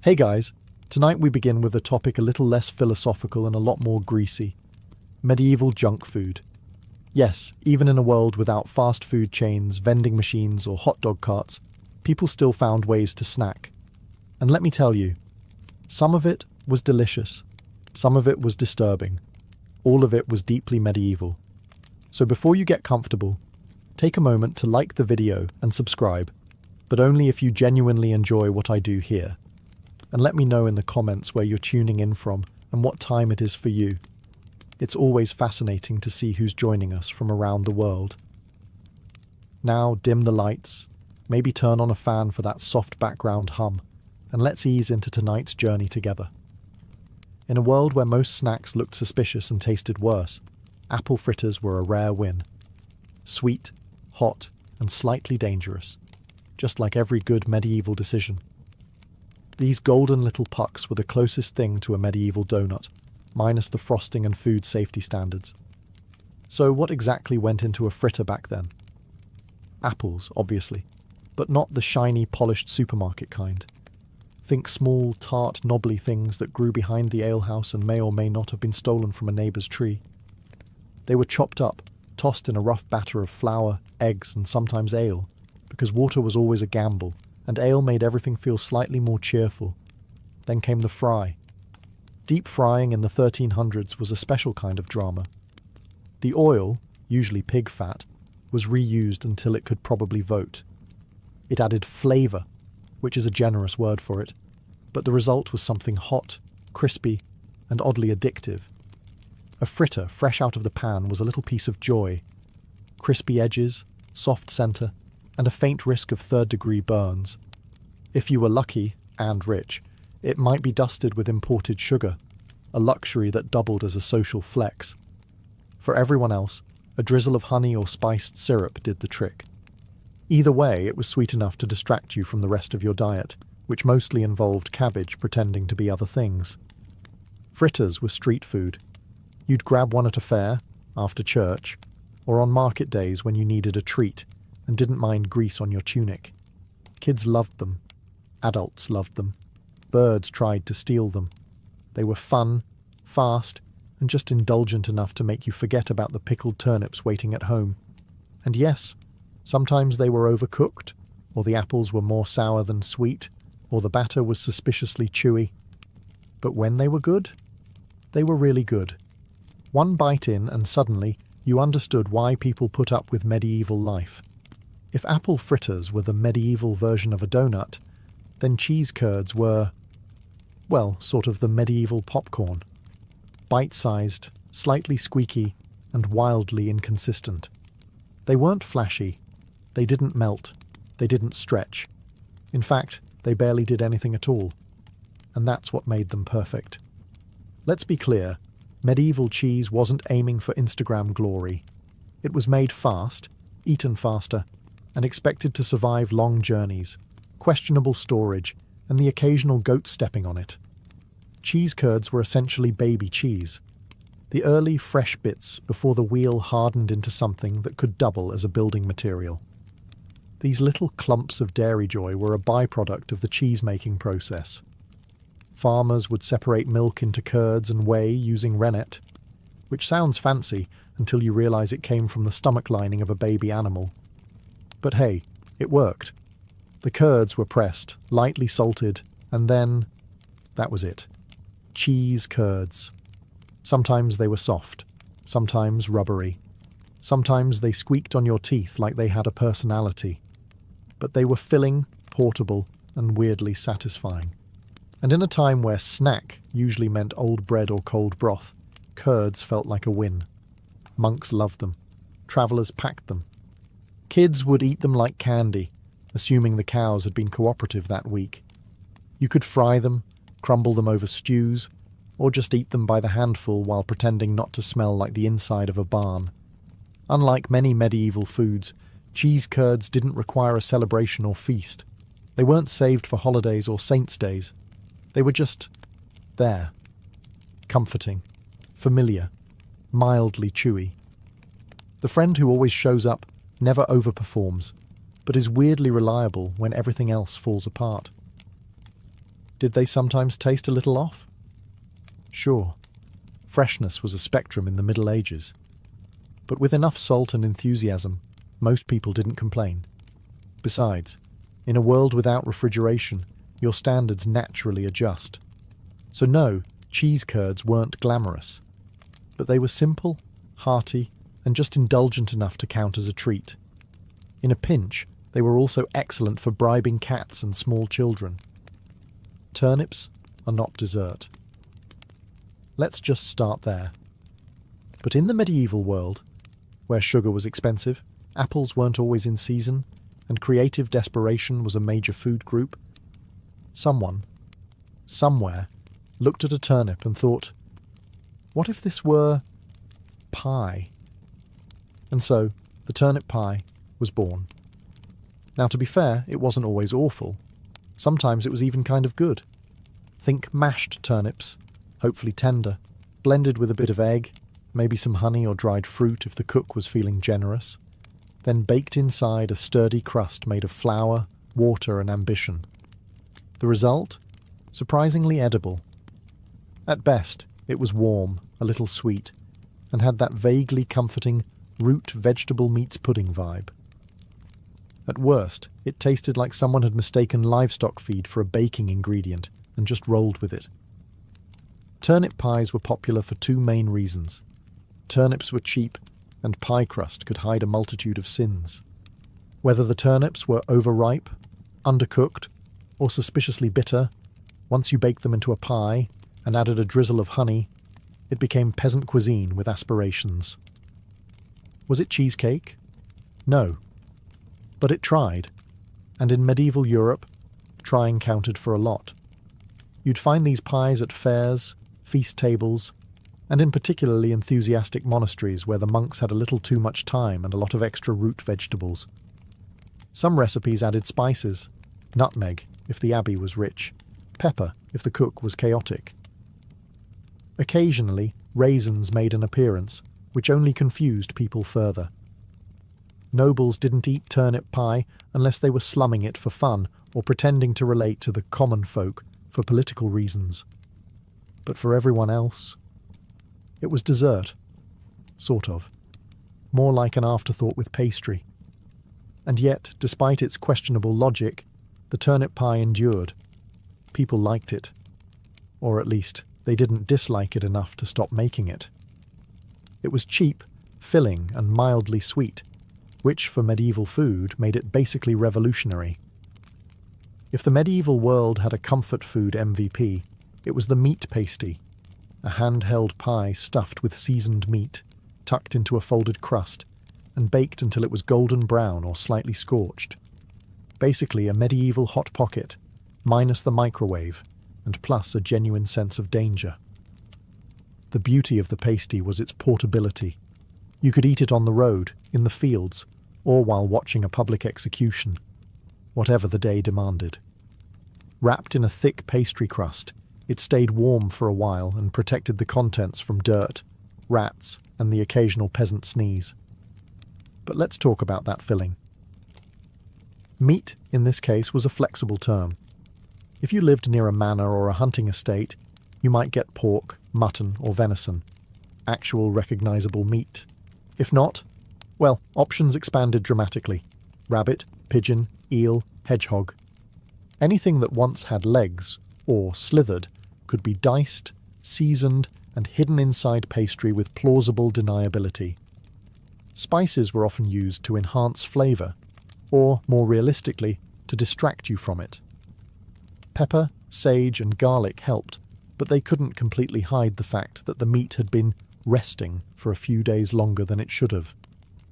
Hey guys, tonight we begin with a topic a little less philosophical and a lot more greasy. Medieval junk food. Yes, even in a world without fast food chains, vending machines or hot dog carts, people still found ways to snack. And let me tell you, some of it was delicious, some of it was disturbing, all of it was deeply medieval. So before you get comfortable, take a moment to like the video and subscribe, but only if you genuinely enjoy what I do here. And let me know in the comments where you're tuning in from and what time it is for you. It's always fascinating to see who's joining us from around the world. Now dim the lights, maybe turn on a fan for that soft background hum, and let's ease into tonight's journey together. In a world where most snacks looked suspicious and tasted worse, apple fritters were a rare win. Sweet, hot, and slightly dangerous, just like every good medieval decision. These golden little pucks were the closest thing to a medieval donut, minus the frosting and food safety standards. So what exactly went into a fritter back then? Apples, obviously, but not the shiny, polished supermarket kind. Think small, tart, knobbly things that grew behind the alehouse and may or may not have been stolen from a neighbour's tree. They were chopped up, tossed in a rough batter of flour, eggs, and sometimes ale, because water was always a gamble, and ale made everything feel slightly more cheerful. Then came the fry. Deep frying in the 1300s was a special kind of drama. The oil, usually pig fat, was reused until it could probably vote. It added flavour, which is a generous word for it, but the result was something hot, crispy, and oddly addictive. A fritter fresh out of the pan was a little piece of joy. Crispy edges, soft centre, and a faint risk of third-degree burns. If you were lucky, and rich, it might be dusted with imported sugar, a luxury that doubled as a social flex. For everyone else, a drizzle of honey or spiced syrup did the trick. Either way, it was sweet enough to distract you from the rest of your diet, which mostly involved cabbage pretending to be other things. Fritters were street food. You'd grab one at a fair, after church, or on market days when you needed a treat and didn't mind grease on your tunic. Kids loved them. Adults loved them. Birds tried to steal them. They were fun, fast, and just indulgent enough to make you forget about the pickled turnips waiting at home. And yes, sometimes they were overcooked, or the apples were more sour than sweet, or the batter was suspiciously chewy. But when they were good, they were really good. One bite in and suddenly you understood why people put up with medieval life. If apple fritters were the medieval version of a donut, then cheese curds were, well, sort of the medieval popcorn. Bite-sized, slightly squeaky, and wildly inconsistent. They weren't flashy. They didn't melt. They didn't stretch. In fact, they barely did anything at all. And that's what made them perfect. Let's be clear. Medieval cheese wasn't aiming for Instagram glory. It was made fast, eaten faster, and expected to survive long journeys, questionable storage, and the occasional goat stepping on it. Cheese curds were essentially baby cheese. The early, fresh bits before the wheel hardened into something that could double as a building material. These little clumps of dairy joy were a byproduct of the cheese-making process. Farmers would separate milk into curds and whey using rennet, which sounds fancy until you realize it came from the stomach lining of a baby animal. But hey, it worked. The curds were pressed, lightly salted, and then that was it. Cheese curds. Sometimes they were soft, sometimes rubbery. Sometimes they squeaked on your teeth like they had a personality. But they were filling, portable, and weirdly satisfying. And in a time where snack usually meant old bread or cold broth, curds felt like a win. Monks loved them. Travellers packed them. Kids would eat them like candy, assuming the cows had been cooperative that week. You could fry them, crumble them over stews, or just eat them by the handful while pretending not to smell like the inside of a barn. Unlike many medieval foods, cheese curds didn't require a celebration or feast. They weren't saved for holidays or saints' days. They were just there. Comforting, familiar, mildly chewy. The friend who always shows up, never overperforms, but is weirdly reliable when everything else falls apart. Did they sometimes taste a little off? Sure, freshness was a spectrum in the Middle Ages. But with enough salt and enthusiasm, most people didn't complain. Besides, in a world without refrigeration, your standards naturally adjust. So no, cheese curds weren't glamorous. But they were simple, hearty, and just indulgent enough to count as a treat. In a pinch, they were also excellent for bribing cats and small children. Turnips are not dessert. Let's just start there. But in the medieval world, where sugar was expensive, apples weren't always in season, and creative desperation was a major food group, someone, somewhere, looked at a turnip and thought, what if this were pie? And so, the turnip pie was born. Now, to be fair, it wasn't always awful. Sometimes it was even kind of good. Think mashed turnips, hopefully tender, blended with a bit of egg, maybe some honey or dried fruit if the cook was feeling generous, then baked inside a sturdy crust made of flour, water and ambition. The result? Surprisingly edible. At best, it was warm, a little sweet, and had that vaguely comforting root vegetable meats pudding vibe. At worst, it tasted like someone had mistaken livestock feed for a baking ingredient and just rolled with it. Turnip pies were popular for two main reasons. Turnips were cheap, and pie crust could hide a multitude of sins. Whether the turnips were overripe, undercooked, or suspiciously bitter, once you baked them into a pie and added a drizzle of honey, it became peasant cuisine with aspirations. Was it cheesecake? No. But it tried, and in medieval Europe, trying counted for a lot. You'd find these pies at fairs, feast tables, and in particularly enthusiastic monasteries where the monks had a little too much time and a lot of extra root vegetables. Some recipes added spices, nutmeg if the abbey was rich, pepper if the cook was chaotic. Occasionally, raisins made an appearance, which only confused people further. Nobles didn't eat turnip pie unless they were slumming it for fun or pretending to relate to the common folk for political reasons. But for everyone else, it was dessert. Sort of. More like an afterthought with pastry. And yet, despite its questionable logic, the turnip pie endured. People liked it. Or at least, they didn't dislike it enough to stop making it. It was cheap, filling, and mildly sweet, which, for medieval food, made it basically revolutionary. If the medieval world had a comfort food MVP, it was the meat pasty, a handheld pie stuffed with seasoned meat, tucked into a folded crust, and baked until it was golden brown or slightly scorched. Basically a medieval hot pocket, minus the microwave, and plus a genuine sense of danger. The beauty of the pasty was its portability. You could eat it on the road, in the fields, or while watching a public execution, whatever the day demanded. Wrapped in a thick pastry crust, it stayed warm for a while and protected the contents from dirt, rats, and the occasional peasant sneeze. But let's talk about that filling. Meat, in this case, was a flexible term. If you lived near a manor or a hunting estate, you might get pork, mutton, or venison, actual recognizable meat. If not, well, options expanded dramatically. Rabbit, pigeon, eel, hedgehog. Anything that once had legs, or slithered, could be diced, seasoned, and hidden inside pastry with plausible deniability. Spices were often used to enhance flavour, or, more realistically, to distract you from it. Pepper, sage, and garlic helped, but they couldn't completely hide the fact that the meat had been resting for a few days longer than it should have.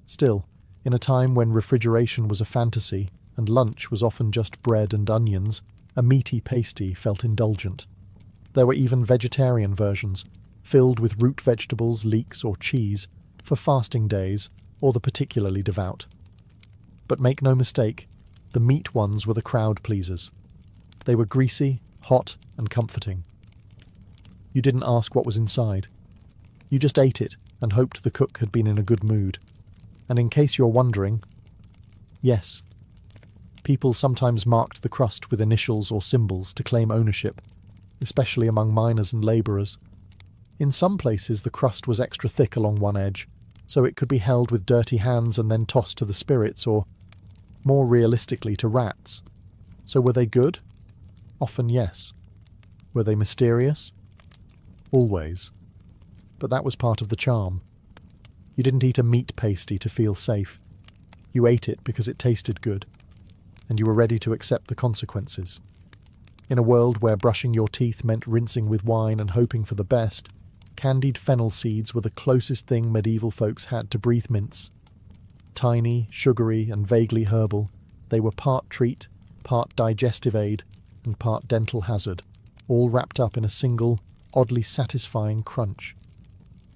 Still, in a time when refrigeration was a fantasy and lunch was often just bread and onions, a meaty pasty felt indulgent. There were even vegetarian versions, filled with root vegetables, leeks, or cheese, for fasting days or the particularly devout. But make no mistake, the meat ones were the crowd pleasers. They were greasy, hot, and comforting. You didn't ask what was inside. You just ate it and hoped the cook had been in a good mood. And in case you're wondering, yes, People sometimes marked the crust with initials or symbols to claim ownership, especially among miners and labourers. In some places the crust was extra thick along one edge, so it could be held with dirty hands and then tossed to the spirits, or, more realistically, to rats. So were they good? Often yes. Were they mysterious? Always. But that was part of the charm. You didn't eat a meat pasty to feel safe. You ate it because it tasted good, and you were ready to accept the consequences. In a world where brushing your teeth meant rinsing with wine and hoping for the best, candied fennel seeds were the closest thing medieval folks had to breath mints. Tiny, sugary, and vaguely herbal, they were part treat, part digestive aid, and part dental hazard, all wrapped up in a single, oddly satisfying crunch.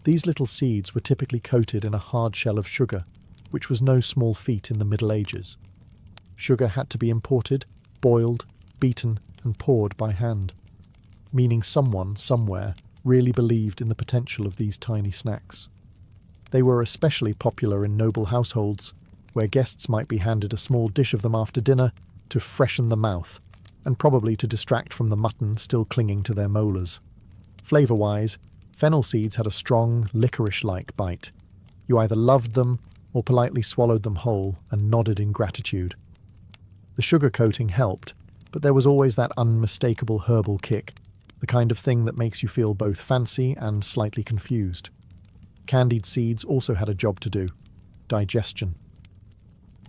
These little seeds were typically coated in a hard shell of sugar, which was no small feat in the Middle Ages. Sugar had to be imported, boiled, beaten, and poured by hand, meaning someone, somewhere, really believed in the potential of these tiny snacks. They were especially popular in noble households, where guests might be handed a small dish of them after dinner to freshen the mouth, and probably to distract from the mutton still clinging to their molars. Flavour-wise, fennel seeds had a strong, licorice-like bite. You either loved them or politely swallowed them whole and nodded in gratitude. The sugar coating helped, but there was always that unmistakable herbal kick, the kind of thing that makes you feel both fancy and slightly confused. Candied seeds also had a job to do: digestion.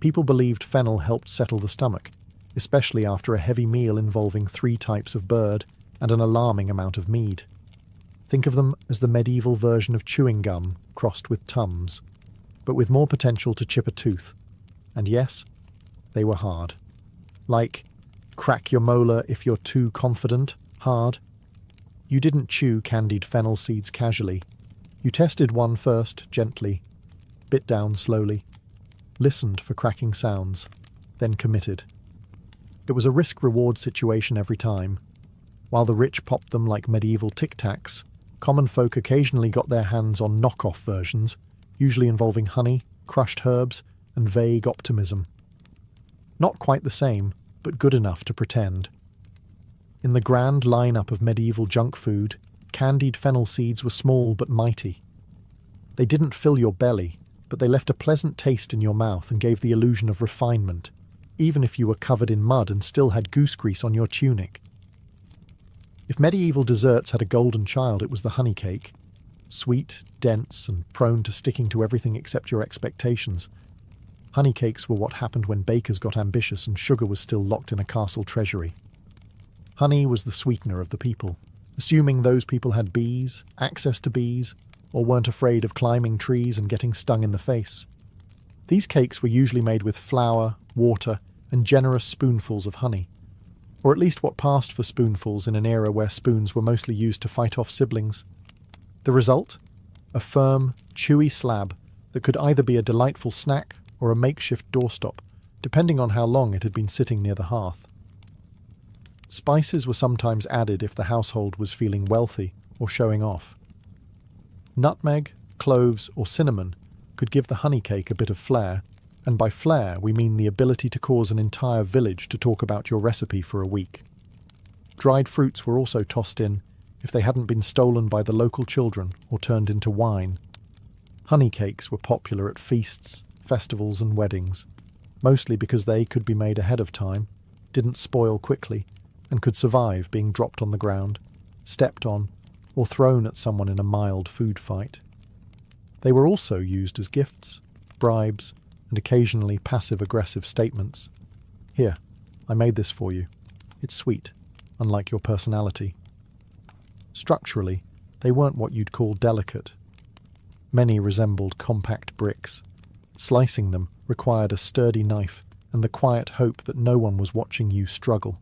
People believed fennel helped settle the stomach, especially after a heavy meal involving 3 types of bird and an alarming amount of mead. Think of them as the medieval version of chewing gum crossed with Tums, but with more potential to chip a tooth. And yes, they were hard. Like, crack your molar if you're too confident, hard. You didn't chew candied fennel seeds casually. You tested one first, gently, bit down slowly, listened for cracking sounds, then committed. It was a risk-reward situation every time. While the rich popped them like medieval tic-tacs, common folk occasionally got their hands on knock-off versions, usually involving honey, crushed herbs, and vague optimism. Not quite the same, but good enough to pretend. In the grand lineup of medieval junk food, candied fennel seeds were small but mighty. They didn't fill your belly, but they left a pleasant taste in your mouth and gave the illusion of refinement, even if you were covered in mud and still had goose grease on your tunic. If medieval desserts had a golden child, it was the honey cake. Sweet, dense, and prone to sticking to everything except your expectations. Honey cakes were what happened when bakers got ambitious and sugar was still locked in a castle treasury. Honey was the sweetener of the people, assuming those people had bees, access to bees, or weren't afraid of climbing trees and getting stung in the face. These cakes were usually made with flour, water, and generous spoonfuls of honey, or at least what passed for spoonfuls in an era where spoons were mostly used to fight off siblings. The result? A firm, chewy slab that could either be a delightful snack or a makeshift doorstop, depending on how long it had been sitting near the hearth. Spices were sometimes added if the household was feeling wealthy or showing off. Nutmeg, cloves, or cinnamon could give the honey cake a bit of flair, and by flair we mean the ability to cause an entire village to talk about your recipe for a week. Dried fruits were also tossed in if they hadn't been stolen by the local children or turned into wine. Honey cakes were popular at feasts, festivals, and weddings, mostly because they could be made ahead of time, didn't spoil quickly, and could survive being dropped on the ground, stepped on, or thrown at someone in a mild food fight. They were also used as gifts, bribes, and occasionally passive-aggressive statements. Here, I made this for you. It's sweet, unlike your personality. Structurally, they weren't what you'd call delicate. Many resembled compact bricks. Slicing them required a sturdy knife and the quiet hope that no one was watching you struggle.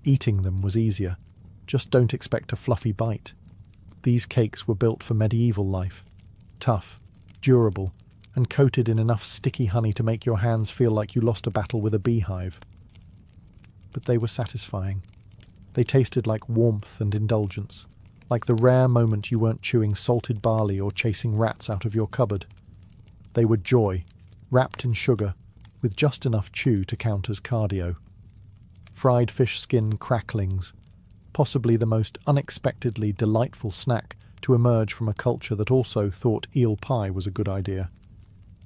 Eating them was easier. Just don't expect a fluffy bite. These cakes were built for medieval life. Tough, durable, and coated in enough sticky honey to make your hands feel like you lost a battle with a beehive. But they were satisfying. They tasted like warmth and indulgence, like the rare moment you weren't chewing salted barley or chasing rats out of your cupboard. They were joy, wrapped in sugar, with just enough chew to count as cardio. Fried fish skin cracklings, possibly the most unexpectedly delightful snack to emerge from a culture that also thought eel pie was a good idea.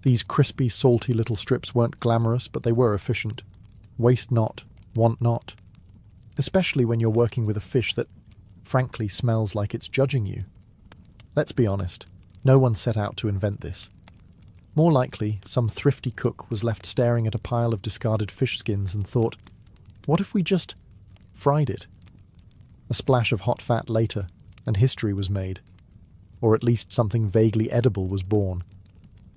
These crispy, salty little strips weren't glamorous, but they were efficient. Waste not, want not. Especially when you're working with a fish that, frankly, smells like it's judging you. Let's be honest, no one set out to invent this. More likely, some thrifty cook was left staring at a pile of discarded fish skins and thought, what if we just fried it? A splash of hot fat later, and history was made. Or at least something vaguely edible was born.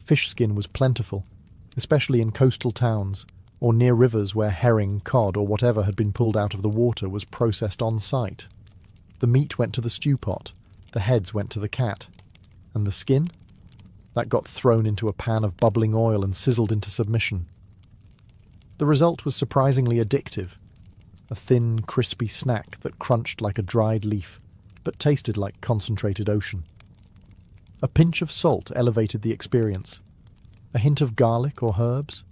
Fish skin was plentiful, especially in coastal towns, or near rivers where herring, cod, or whatever had been pulled out of the water was processed on site. The meat went to the stew pot, the heads went to the cat, and the skin? That got thrown into a pan of bubbling oil and sizzled into submission. The result was surprisingly addictive. A thin, crispy snack that crunched like a dried leaf, but tasted like concentrated ocean. A pinch of salt elevated the experience. A hint of garlic or herbs?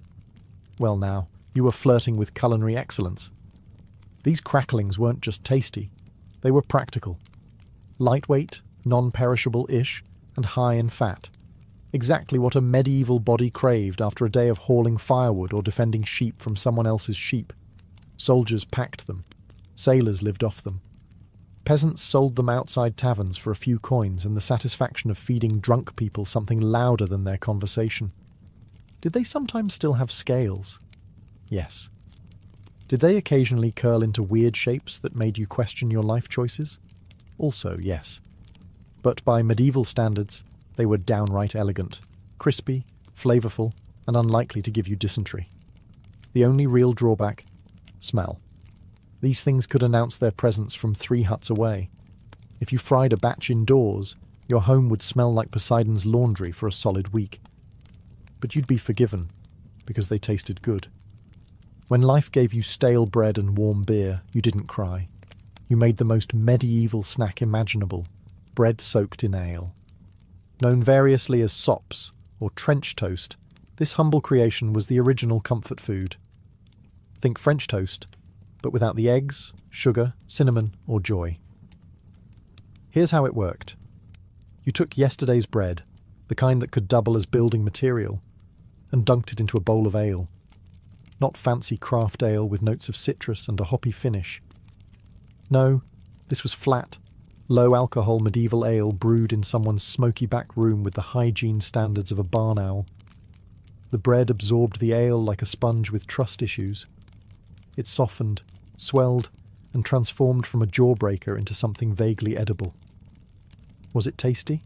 Well now, you were flirting with culinary excellence. These cracklings weren't just tasty, they were practical. Lightweight, non-perishable-ish, and high in fat. Exactly what a medieval body craved after a day of hauling firewood or defending sheep from someone else's sheep. Soldiers packed them. Sailors lived off them. Peasants sold them outside taverns for a few coins and the satisfaction of feeding drunk people something louder than their conversation. Did they sometimes still have scales? Yes. Did they occasionally curl into weird shapes that made you question your life choices? Also, yes. But by medieval standards, they were downright elegant, crispy, flavourful, and unlikely to give you dysentery. The only real drawback? Smell. These things could announce their presence from 3 huts away. If you fried a batch indoors, your home would smell like Poseidon's laundry for a solid week. But you'd be forgiven, because they tasted good. When life gave you stale bread and warm beer, you didn't cry. You made the most medieval snack imaginable, bread soaked in ale. Known variously as sops or trench toast, this humble creation was the original comfort food. Think French toast, but without the eggs, sugar, cinnamon, or joy. Here's how it worked. You took yesterday's bread, the kind that could double as building material, and dunked it into a bowl of ale. Not fancy craft ale with notes of citrus and a hoppy finish. No, this was flat, low-alcohol medieval ale brewed in someone's smoky back room with the hygiene standards of a barn owl. The bread absorbed the ale like a sponge with trust issues. It softened, swelled, and transformed from a jawbreaker into something vaguely edible. Was it tasty?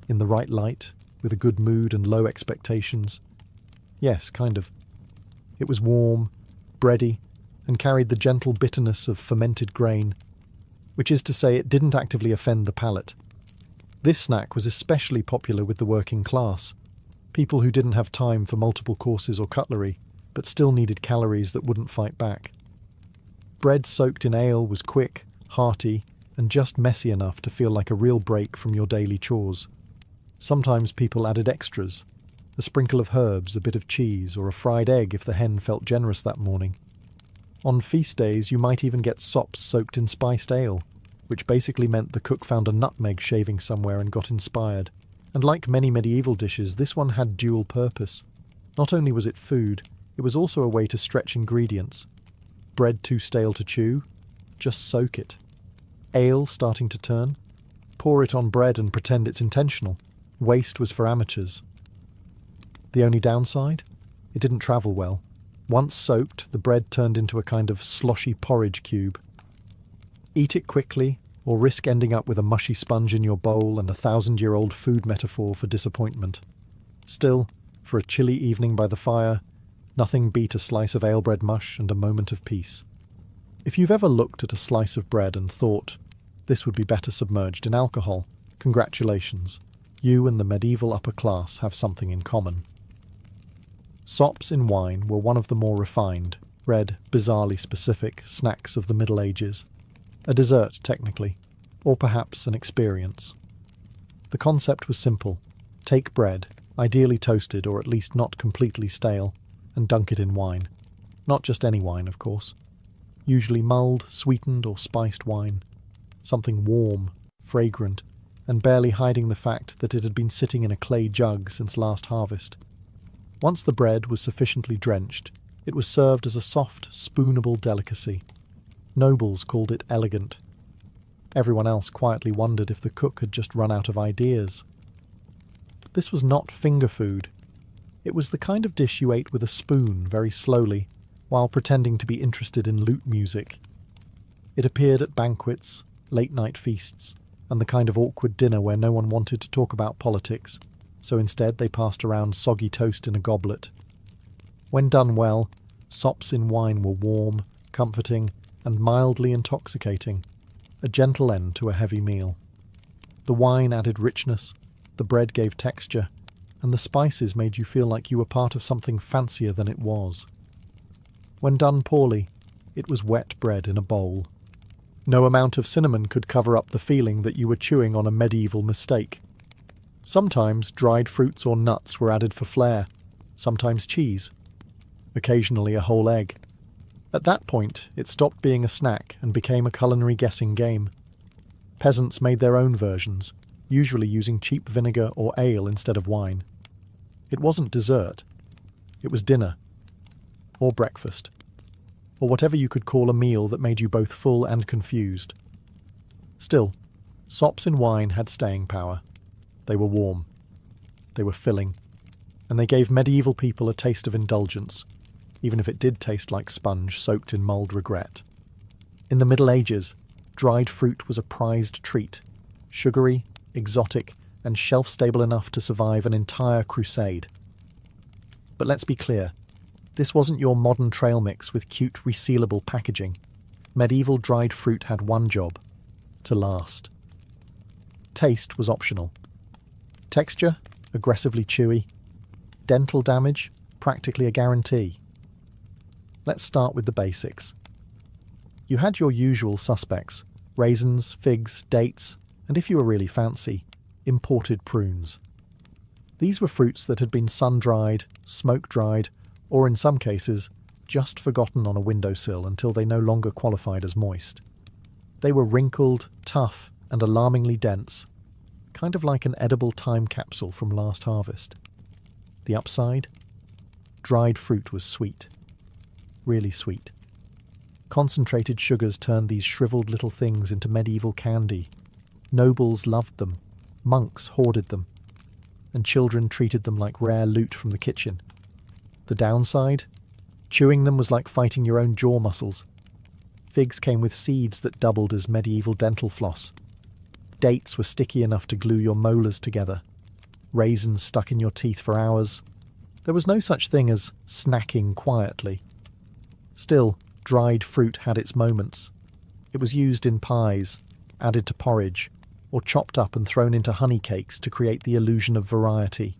In the right light, with a good mood and low expectations? Yes, kind of. It was warm, bready, and carried the gentle bitterness of fermented grain, which is to say it didn't actively offend the palate. This snack was especially popular with the working class, people who didn't have time for multiple courses or cutlery, but still needed calories that wouldn't fight back. Bread soaked in ale was quick, hearty, and just messy enough to feel like a real break from your daily chores. Sometimes people added extras, a sprinkle of herbs, a bit of cheese, or a fried egg if the hen felt generous that morning. On feast days you might even get sops soaked in spiced ale, which basically meant the cook found a nutmeg shaving somewhere and got inspired. And like many medieval dishes, this one had dual purpose. Not only was it food, it was also a way to stretch ingredients. Bread too stale to chew? Just soak it. Ale starting to turn? Pour it on bread and pretend it's intentional. Waste was for amateurs. The only downside? It didn't travel well. Once soaked, the bread turned into a kind of sloshy porridge cube. Eat it quickly, or risk ending up with a mushy sponge in your bowl and a 1,000-year-old food metaphor for disappointment. Still, for a chilly evening by the fire, nothing beat a slice of ale-bread mush and a moment of peace. If you've ever looked at a slice of bread and thought, this would be better submerged in alcohol, congratulations. You and the medieval upper class have something in common. Sops in wine were one of the more refined, red, bizarrely specific snacks of the Middle Ages. A dessert, technically, or perhaps an experience. The concept was simple. Take bread, ideally toasted or at least not completely stale, and dunk it in wine. Not just any wine, of course. Usually mulled, sweetened or spiced wine. Something warm, fragrant, and barely hiding the fact that it had been sitting in a clay jug since last harvest. Once the bread was sufficiently drenched, it was served as a soft, spoonable delicacy. Nobles called it elegant. Everyone else quietly wondered if the cook had just run out of ideas. This was not finger food. It was the kind of dish you ate with a spoon very slowly, while pretending to be interested in lute music. It appeared at banquets, late-night feasts, and the kind of awkward dinner where no one wanted to talk about politics, so instead they passed around soggy toast in a goblet. When done well, sops in wine were warm, comforting, and mildly intoxicating, a gentle end to a heavy meal. The wine added richness, the bread gave texture, and the spices made you feel like you were part of something fancier than it was. When done poorly, it was wet bread in a bowl. No amount of cinnamon could cover up the feeling that you were chewing on a medieval mistake. Sometimes dried fruits or nuts were added for flair, sometimes cheese, occasionally a whole egg. At that point, it stopped being a snack and became a culinary guessing game. Peasants made their own versions, usually using cheap vinegar or ale instead of wine. It wasn't dessert. It was dinner. Or breakfast. Or whatever you could call a meal that made you both full and confused. Still, sops in wine had staying power. They were warm. They were filling. And they gave medieval people a taste of indulgence, even if it did taste like sponge soaked in mulled regret. In the Middle Ages, dried fruit was a prized treat, sugary, exotic, and shelf-stable enough to survive an entire crusade. But let's be clear, this wasn't your modern trail mix with cute resealable packaging. Medieval dried fruit had one job: to last. Taste was optional. Texture, aggressively chewy. Dental damage, practically a guarantee. Let's start with the basics. You had your usual suspects: raisins, figs, dates, and if you were really fancy, imported prunes. These were fruits that had been sun-dried, smoke-dried, or in some cases, just forgotten on a windowsill until they no longer qualified as moist. They were wrinkled, tough, and alarmingly dense, kind of like an edible time capsule from last harvest. The upside? Dried fruit was sweet. Really sweet. Concentrated sugars turned these shriveled little things into medieval candy. Nobles loved them, monks hoarded them, and children treated them like rare loot from the kitchen. The downside? Chewing them was like fighting your own jaw muscles. Figs came with seeds that doubled as medieval dental floss. Dates were sticky enough to glue your molars together. Raisins stuck in your teeth for hours. There was no such thing as snacking quietly. Still, dried fruit had its moments. It was used in pies, added to porridge, or chopped up and thrown into honey cakes to create the illusion of variety.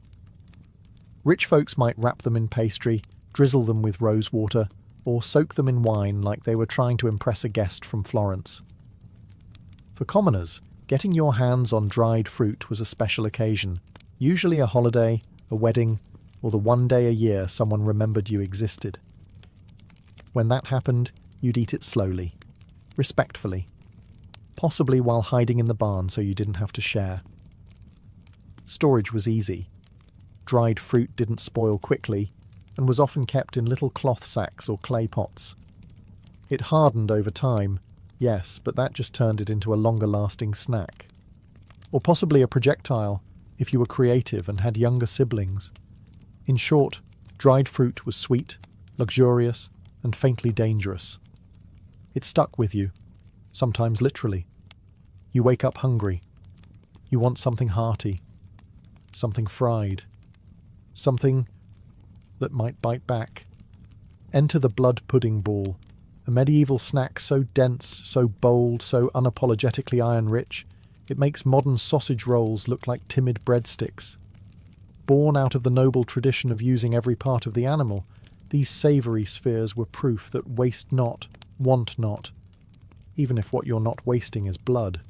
Rich folks might wrap them in pastry, drizzle them with rose water, or soak them in wine like they were trying to impress a guest from Florence. For commoners, getting your hands on dried fruit was a special occasion, usually a holiday, a wedding, or the one day a year someone remembered you existed. When that happened, you'd eat it slowly, respectfully, possibly while hiding in the barn so you didn't have to share. Storage was easy. Dried fruit didn't spoil quickly and was often kept in little cloth sacks or clay pots. It hardened over time, yes, but that just turned it into a longer-lasting snack. Or possibly a projectile, if you were creative and had younger siblings. In short, dried fruit was sweet, luxurious, and faintly dangerous. It stuck with you, sometimes literally. You wake up hungry. You want something hearty, something fried, something that might bite back. Enter the blood pudding ball, a medieval snack so dense, so bold, so unapologetically iron-rich, it makes modern sausage rolls look like timid breadsticks. Born out of the noble tradition of using every part of the animal, these savoury spheres were proof that waste not, want not, even if what you're not wasting is blood.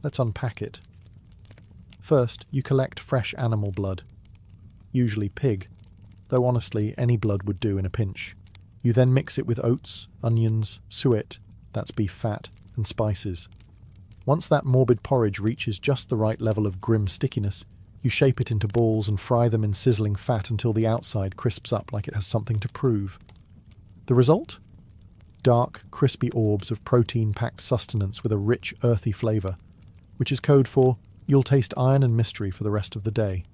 Let's unpack it. First, you collect fresh animal blood, usually pig. though honestly, any blood would do in a pinch. You then mix it with oats, onions, suet, that's beef fat, and spices. Once that morbid porridge reaches just the right level of grim stickiness, you shape it into balls and fry them in sizzling fat until the outside crisps up like it has something to prove. The result? Dark, crispy orbs of protein-packed sustenance with a rich, earthy flavour, which is code for, you'll taste iron and mystery for the rest of the day.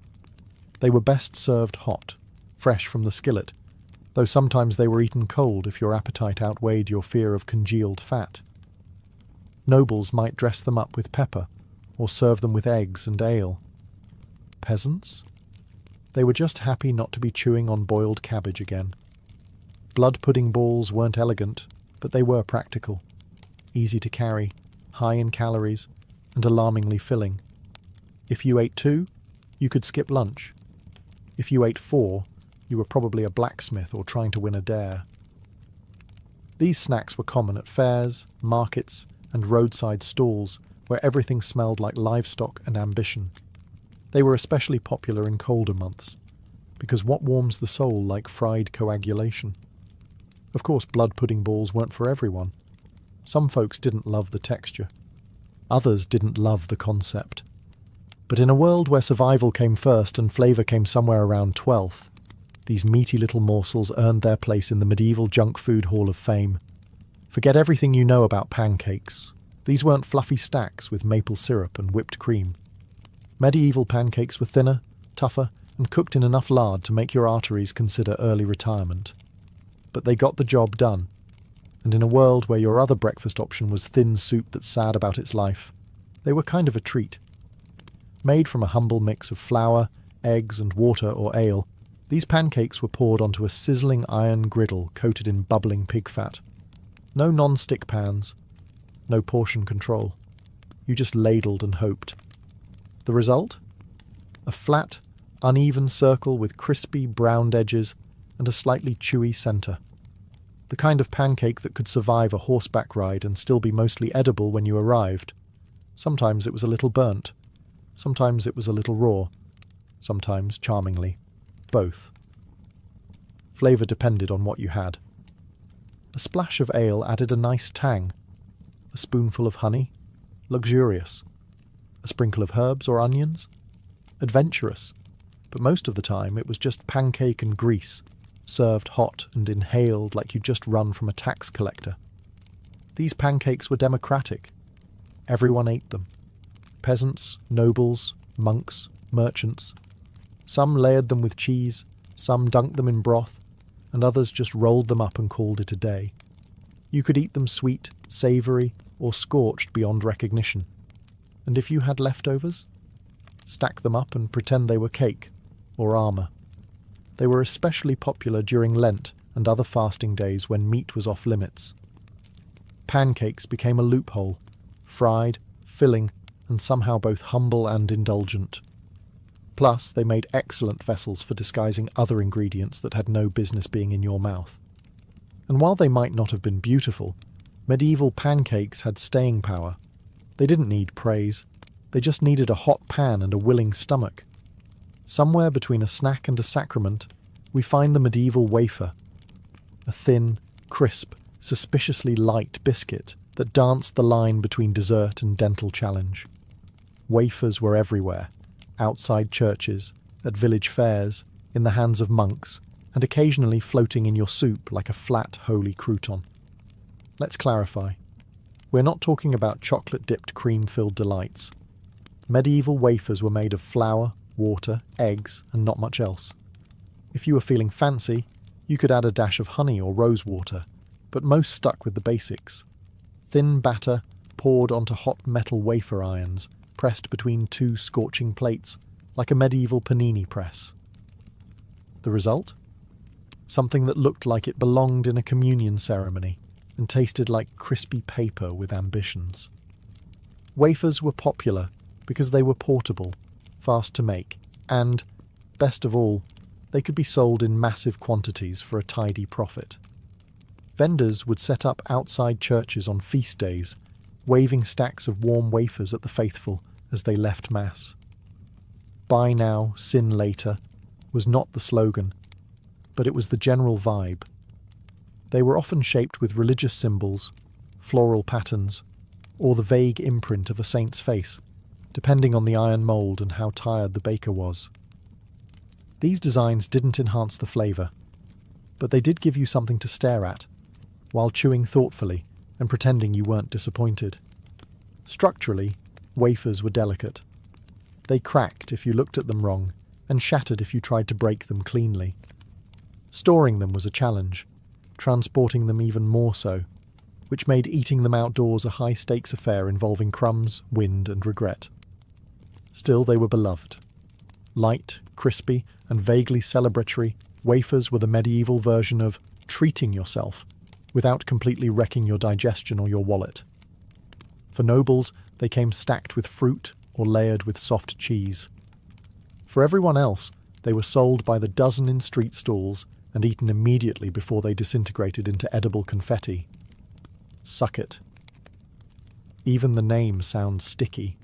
They were best served hot, fresh from the skillet, though sometimes they were eaten cold if your appetite outweighed your fear of congealed fat. Nobles might dress them up with pepper, or serve them with eggs and ale. Peasants? They were just happy not to be chewing on boiled cabbage again. Blood pudding balls weren't elegant, but they were practical. Easy to carry, high in calories, and alarmingly filling. If you ate 2, you could skip lunch. If you ate 4, you were probably a blacksmith or trying to win a dare. These snacks were common at fairs, markets, and roadside stalls where everything smelled like livestock and ambition. They were especially popular in colder months, because what warms the soul like fried coagulation? Of course, blood pudding balls weren't for everyone. Some folks didn't love the texture. Others didn't love the concept. But in a world where survival came first and flavour came somewhere around 12th, these meaty little morsels earned their place in the medieval junk food hall of fame. Forget everything you know about pancakes. These weren't fluffy stacks with maple syrup and whipped cream. Medieval pancakes were thinner, tougher, and cooked in enough lard to make your arteries consider early retirement. But they got the job done, and in a world where your other breakfast option was thin soup that's sad about its life, they were kind of a treat. Made from a humble mix of flour, eggs, and water or ale, these pancakes were poured onto a sizzling iron griddle coated in bubbling pig fat. No non-stick pans, no portion control. You just ladled and hoped. The result? A flat, uneven circle with crispy, browned edges and a slightly chewy centre. The kind of pancake that could survive a horseback ride and still be mostly edible when you arrived. Sometimes it was a little burnt. Sometimes it was a little raw. Sometimes, charmingly, both. Flavour depended on what you had. A splash of ale added a nice tang. A spoonful of honey? Luxurious. A sprinkle of herbs or onions? Adventurous. But most of the time it was just pancake and grease, served hot and inhaled like you'd just run from a tax collector. These pancakes were democratic. Everyone ate them. Peasants, nobles, monks, merchants. Some layered them with cheese, some dunked them in broth, and others just rolled them up and called it a day. You could eat them sweet, savoury, or scorched beyond recognition. And if you had leftovers, stack them up and pretend they were cake or armour. They were especially popular during Lent and other fasting days when meat was off limits. Pancakes became a loophole, fried, filling, and somehow both humble and indulgent. Plus, they made excellent vessels for disguising other ingredients that had no business being in your mouth. And while they might not have been beautiful, medieval pancakes had staying power. They didn't need praise. They just needed a hot pan and a willing stomach. Somewhere between a snack and a sacrament, we find the medieval wafer, a thin, crisp, suspiciously light biscuit that danced the line between dessert and dental challenge. Wafers were everywhere, outside churches, at village fairs, in the hands of monks, and occasionally floating in your soup like a flat holy crouton. Let's clarify. We're not talking about chocolate-dipped cream-filled delights. Medieval wafers were made of flour, water, eggs, and not much else. If you were feeling fancy, you could add a dash of honey or rose water, but most stuck with the basics. Thin batter poured onto hot metal wafer irons, pressed between two scorching plates, like a medieval panini press. The result? Something that looked like it belonged in a communion ceremony, and tasted like crispy paper with ambitions. Wafers were popular because they were portable, fast to make, and, best of all, they could be sold in massive quantities for a tidy profit. Vendors would set up outside churches on feast days, waving stacks of warm wafers at the faithful as they left Mass. Buy now, sin later was not the slogan. but it was the general vibe. They were often shaped with religious symbols, floral patterns, or the vague imprint of a saint's face, depending on the iron mould and how tired the baker was. These designs didn't enhance the flavour, but they did give you something to stare at, while chewing thoughtfully and pretending you weren't disappointed. Structurally, wafers were delicate. They cracked if you looked at them wrong, and shattered if you tried to break them cleanly. Storing them was a challenge, transporting them even more so, which made eating them outdoors a high-stakes affair involving crumbs, wind, and regret. Still, they were beloved. Light, crispy, and vaguely celebratory, wafers were the medieval version of treating yourself, without completely wrecking your digestion or your wallet. For nobles, they came stacked with fruit or layered with soft cheese. For everyone else, they were sold by the dozen in street stalls and eaten immediately before they disintegrated into edible confetti. Suck it. Even the name sounds sticky.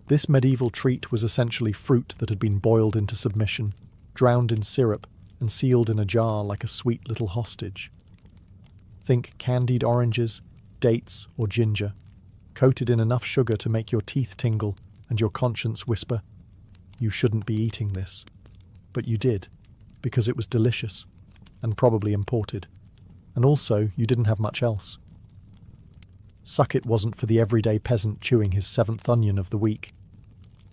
This medieval treat was essentially fruit that had been boiled into submission, drowned in syrup, and sealed in a jar like a sweet little hostage. Think candied oranges, dates, or ginger, coated in enough sugar to make your teeth tingle and your conscience whisper, "You shouldn't be eating this." But you did, because it was delicious, and probably imported, and also you didn't have much else. Suck it wasn't for the everyday peasant chewing his 7th onion of the week.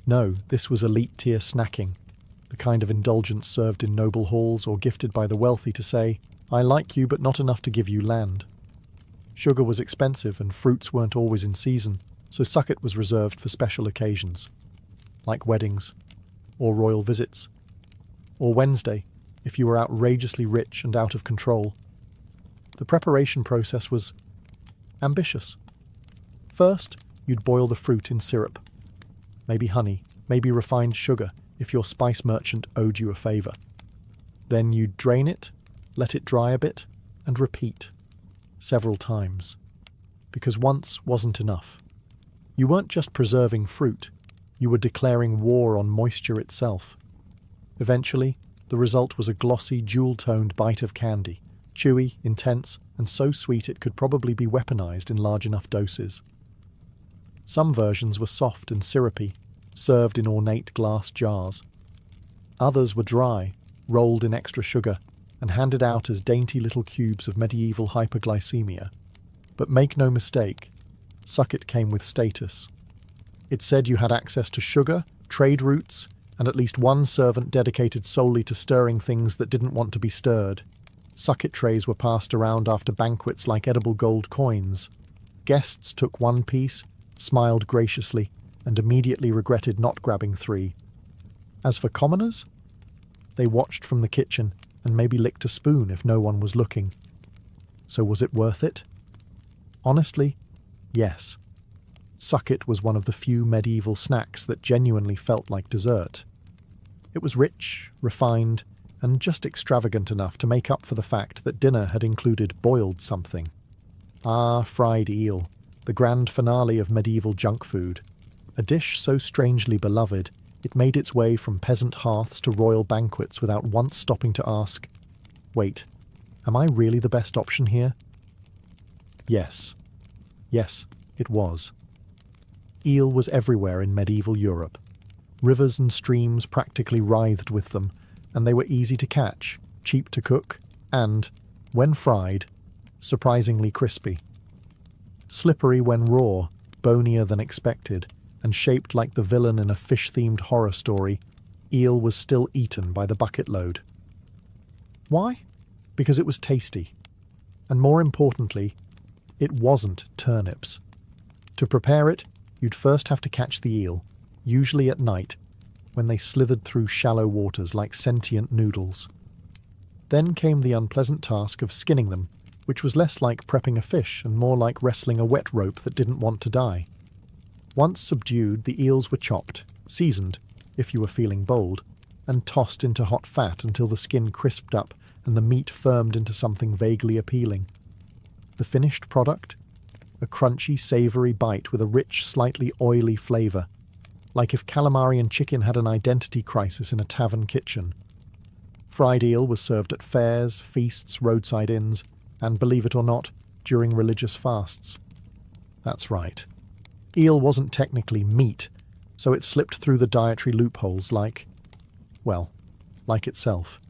No, this was elite-tier snacking, the kind of indulgence served in noble halls or gifted by the wealthy to say, "I like you but not enough to give you land." Sugar was expensive and fruits weren't always in season, so suck it was reserved for special occasions, like weddings, or royal visits, or Wednesday, if you were outrageously rich and out of control. The preparation process was ambitious. First, you'd boil the fruit in syrup. Maybe honey, maybe refined sugar, if your spice merchant owed you a favour. Then you'd drain it, let it dry a bit, and repeat, several times. Because once wasn't enough. You weren't just preserving fruit, you were declaring war on moisture itself. Eventually, the result was a glossy, jewel-toned bite of candy, chewy, intense, and so sweet it could probably be weaponized in large enough doses. Some versions were soft and syrupy, served in ornate glass jars. Others were dry, rolled in extra sugar, and handed out as dainty little cubes of medieval hyperglycemia. But make no mistake, suck it came with status. It said you had access to sugar, trade routes, and at least one servant dedicated solely to stirring things that didn't want to be stirred. Suck it trays were passed around after banquets like edible gold coins. Guests took one piece, smiled graciously, and immediately regretted not grabbing 3. As for commoners, they watched from the kitchen and maybe licked a spoon if no one was looking. So was it worth it? Honestly, yes. Suck it was one of the few medieval snacks that genuinely felt like dessert. It was rich, refined, and just extravagant enough to make up for the fact that dinner had included boiled something. Ah, fried eel, the grand finale of medieval junk food. A dish so strangely beloved, it made its way from peasant hearths to royal banquets without once stopping to ask, "Wait, am I really the best option here?" Yes. Yes, it was. Eel was everywhere in medieval Europe. Rivers and streams practically writhed with them, and they were easy to catch, cheap to cook, and, when fried, surprisingly crispy. Slippery when raw, bonier than expected, and shaped like the villain in a fish-themed horror story, eel was still eaten by the bucket load. Why? Because it was tasty. And more importantly, it wasn't turnips. To prepare it, you'd first have to catch the eel, usually at night, when they slithered through shallow waters like sentient noodles. Then came the unpleasant task of skinning them, which was less like prepping a fish and more like wrestling a wet rope that didn't want to die. Once subdued, the eels were chopped, seasoned, if you were feeling bold, and tossed into hot fat until the skin crisped up and the meat firmed into something vaguely appealing. The finished product? A crunchy, savoury bite with a rich, slightly oily flavour, like if calamari and chicken had an identity crisis in a tavern kitchen. Fried eel was served at fairs, feasts, roadside inns, and, believe it or not, during religious fasts. That's right. Eel wasn't technically meat, so it slipped through the dietary loopholes like itself.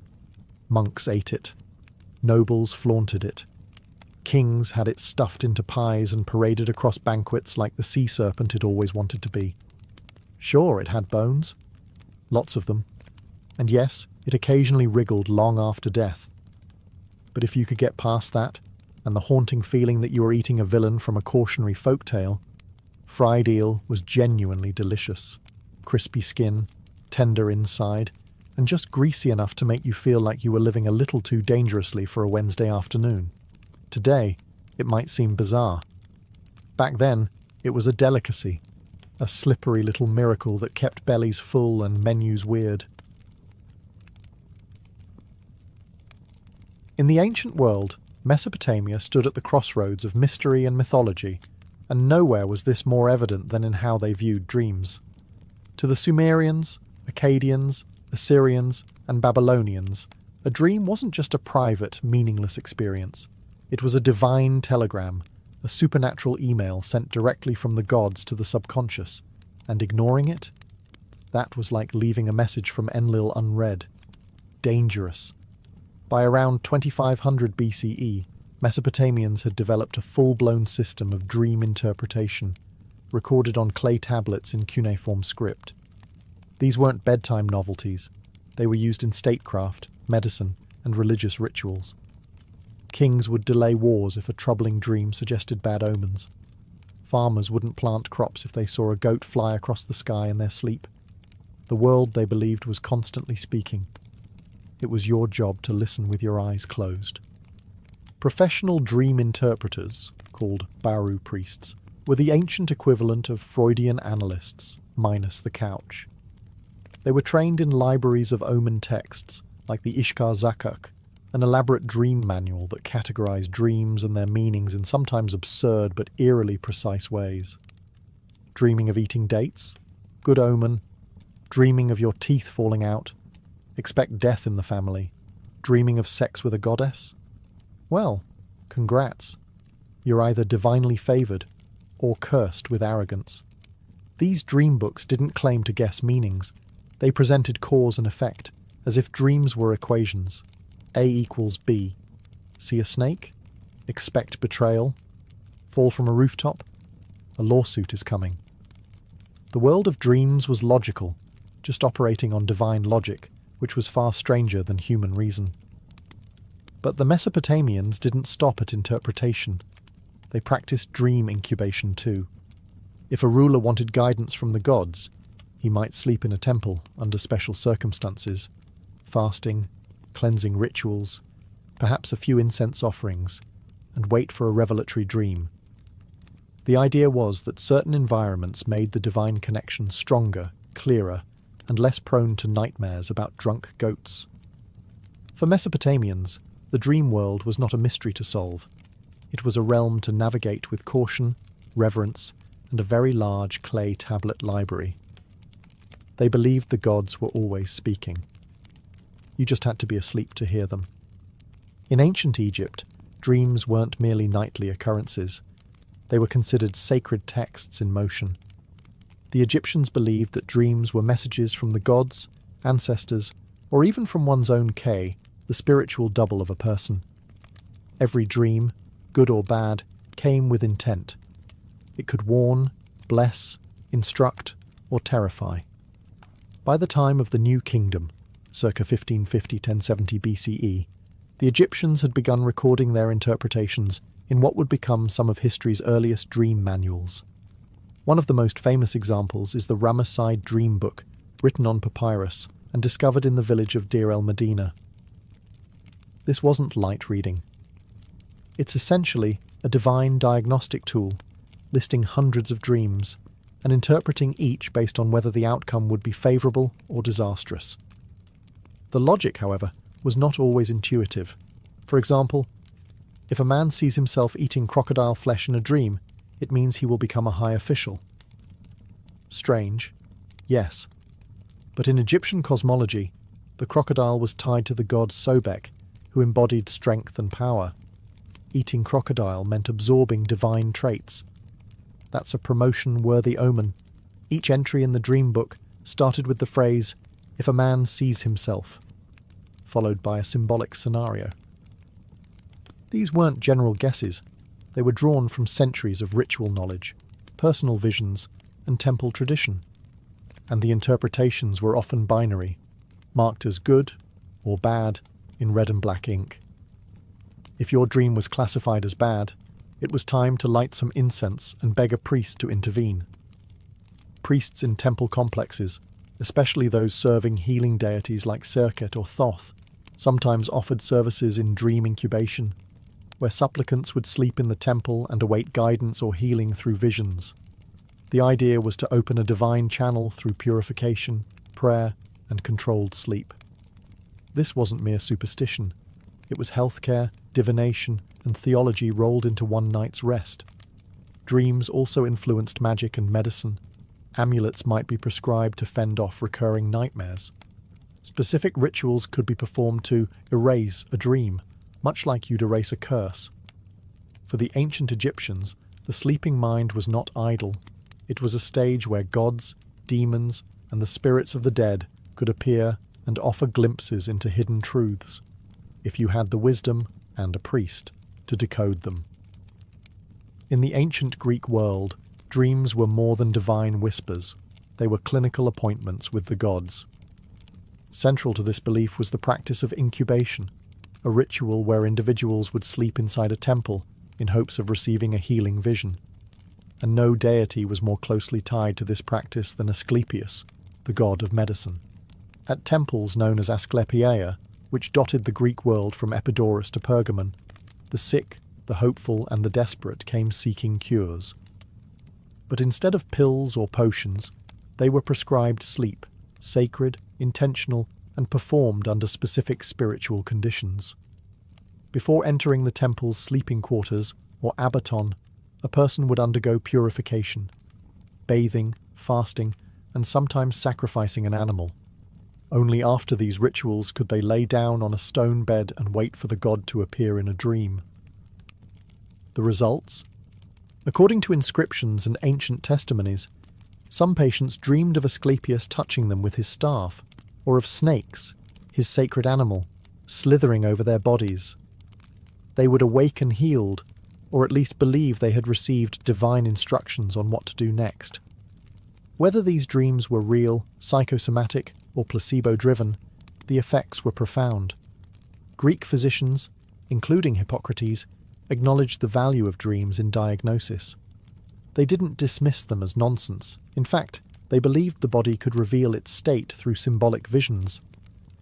Monks ate it. Nobles flaunted it. Kings had it stuffed into pies and paraded across banquets like the sea serpent it always wanted to be. Sure, it had bones. Lots of them. And yes, it occasionally wriggled long after death. But if you could get past that, and the haunting feeling that you were eating a villain from a cautionary folk tale, fried eel was genuinely delicious. Crispy skin, tender inside, and just greasy enough to make you feel like you were living a little too dangerously for a Wednesday afternoon. Today, it might seem bizarre. Back then, it was a delicacy, a slippery little miracle that kept bellies full and menus weird. In the ancient world, Mesopotamia stood at the crossroads of mystery and mythology, and nowhere was this more evident than in how they viewed dreams. To the Sumerians, Akkadians, Assyrians, and Babylonians, a dream wasn't just a private, meaningless experience. It was a divine telegram, a supernatural email sent directly from the gods to the subconscious, and ignoring it? That was like leaving a message from Enlil unread. Dangerous. By around 2500 BCE, Mesopotamians had developed a full-blown system of dream interpretation, recorded on clay tablets in cuneiform script. These weren't bedtime novelties. They were used in statecraft, medicine, and religious rituals. Kings would delay wars if a troubling dream suggested bad omens. Farmers wouldn't plant crops if they saw a goat fly across the sky in their sleep. The world, they believed, was constantly speaking. It was your job to listen with your eyes closed. Professional dream interpreters, called Baru priests, were the ancient equivalent of Freudian analysts, minus the couch. They were trained in libraries of omen texts, like the Ishkar Zakuk, an elaborate dream manual that categorized dreams and their meanings in sometimes absurd but eerily precise ways. Dreaming of eating dates? Good omen. Dreaming of your teeth falling out? Expect death in the family. Dreaming of sex with a goddess? Well, congrats. You're either divinely favored or cursed with arrogance. These dream books didn't claim to guess meanings. They presented cause and effect, as if dreams were equations. A equals B. See a snake? Expect betrayal. Fall from a rooftop? A lawsuit is coming. The world of dreams was logical, just operating on divine logic, which was far stranger than human reason. But the Mesopotamians didn't stop at interpretation. They practiced dream incubation too. If a ruler wanted guidance from the gods, he might sleep in a temple under special circumstances, fasting, cleansing rituals, perhaps a few incense offerings, and wait for a revelatory dream. The idea was that certain environments made the divine connection stronger, clearer, and less prone to nightmares about drunk goats. For Mesopotamians, the dream world was not a mystery to solve. It was a realm to navigate with caution, reverence, and a very large clay tablet library. They believed the gods were always speaking. You just had to be asleep to hear them. In ancient Egypt, dreams weren't merely nightly occurrences. They were considered sacred texts in motion. The Egyptians believed that dreams were messages from the gods, ancestors, or even from one's own K, the spiritual double of a person. Every dream, good or bad, came with intent. It could warn, bless, instruct, or terrify. By the time of the New Kingdom, circa 1550-1070 BCE, the Egyptians had begun recording their interpretations in what would become some of history's earliest dream manuals. One of the most famous examples is the Ramesside Dream Book, written on papyrus and discovered in the village of Deir el-Medina. This wasn't light reading. It's essentially a divine diagnostic tool, listing hundreds of dreams and interpreting each based on whether the outcome would be favourable or disastrous. The logic, however, was not always intuitive. For example, if a man sees himself eating crocodile flesh in a dream, it means he will become a high official. Strange, yes. But in Egyptian cosmology, The crocodile was tied to the god Sobek, who embodied strength and power. Eating crocodile meant absorbing divine traits. That's a promotion-worthy omen. Each entry in the dream book started with the phrase, "if a man sees himself," followed by a symbolic scenario. These weren't general guesses. They were drawn from centuries of ritual knowledge, personal visions, and temple tradition. And the interpretations were often binary, marked as good or bad in red and black ink. If your dream was classified as bad, it was time to light some incense and beg a priest to intervene. Priests in temple complexes, especially those serving healing deities like Serket or Thoth, sometimes offered services in dream incubation, where supplicants would sleep in the temple and await guidance or healing through visions. The idea was to open a divine channel through purification, prayer, and controlled sleep. This wasn't mere superstition. It was healthcare, divination, and theology rolled into one night's rest. Dreams also influenced magic and medicine. Amulets might be prescribed to fend off recurring nightmares. Specific rituals could be performed to erase a dream, much like you'd erase a curse. For the ancient Egyptians, the sleeping mind was not idle. It was a stage where gods, demons, and the spirits of the dead could appear and offer glimpses into hidden truths, if you had the wisdom and a priest to decode them. In the ancient Greek world, dreams were more than divine whispers. They were clinical appointments with the gods. Central to this belief was the practice of incubation, a ritual where individuals would sleep inside a temple in hopes of receiving a healing vision. And no deity was more closely tied to this practice than Asclepius, the god of medicine. At temples known as Asclepia, which dotted the Greek world from Epidaurus to Pergamon, the sick, the hopeful, and the desperate came seeking cures. But instead of pills or potions, they were prescribed sleep, sacred, intentional, and performed under specific spiritual conditions. Before entering the temple's sleeping quarters, or abaton, a person would undergo purification, bathing, fasting, and sometimes sacrificing an animal. Only after these rituals could they lay down on a stone bed and wait for the god to appear in a dream. The results? According to inscriptions and ancient testimonies, some patients dreamed of Asclepius touching them with his staff, or of snakes, his sacred animal, slithering over their bodies. They would awaken healed, or at least believe they had received divine instructions on what to do next. Whether these dreams were real, psychosomatic, or placebo-driven, the effects were profound. Greek physicians, including Hippocrates, acknowledged the value of dreams in diagnosis. They didn't dismiss them as nonsense. In fact, they believed the body could reveal its state through symbolic visions.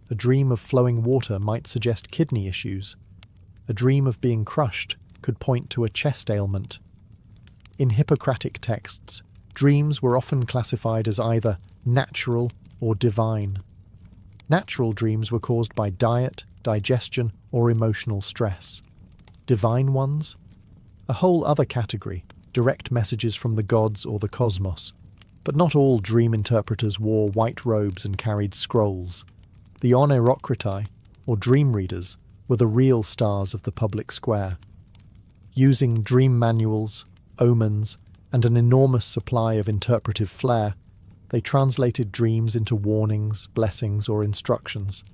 A dream of flowing water might suggest kidney issues. A dream of being crushed could point to a chest ailment. In Hippocratic texts, dreams were often classified as either natural or divine. Natural dreams were caused by diet, digestion, or emotional stress. Divine ones? A whole other category, direct messages from the gods or the cosmos. But not all dream interpreters wore white robes and carried scrolls. The oneirocrati, or dream readers, were the real stars of the public square. Using dream manuals, omens, and an enormous supply of interpretive flair, they translated dreams into warnings, blessings, or instructions.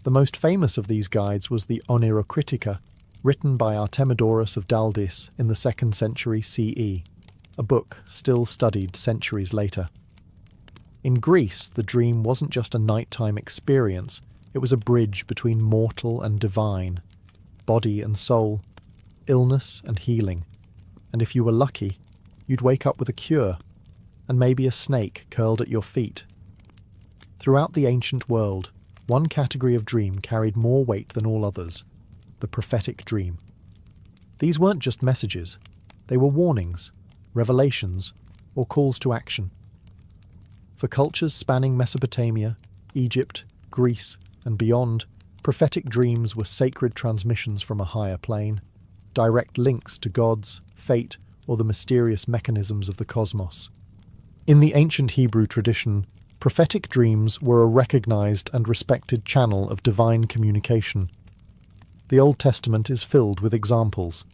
The most famous of these guides was the Oneirocritica, written by Artemidorus of Daldis in the 2nd century CE, a book still studied centuries later. In Greece, the dream wasn't just a nighttime experience, it was a bridge between mortal and divine, body and soul, illness and healing. And if you were lucky, you'd wake up with a cure, and maybe a snake curled at your feet. Throughout the ancient world, one category of dream carried more weight than all others: the prophetic dream. These weren't just messages, they were warnings, revelations, or calls to action. For cultures spanning Mesopotamia, Egypt, Greece, and beyond, prophetic dreams were sacred transmissions from a higher plane, direct links to gods, fate, or the mysterious mechanisms of the cosmos. In the ancient Hebrew tradition, Prophetic dreams were a recognized and respected channel of divine communication. The Old Testament is filled with examples.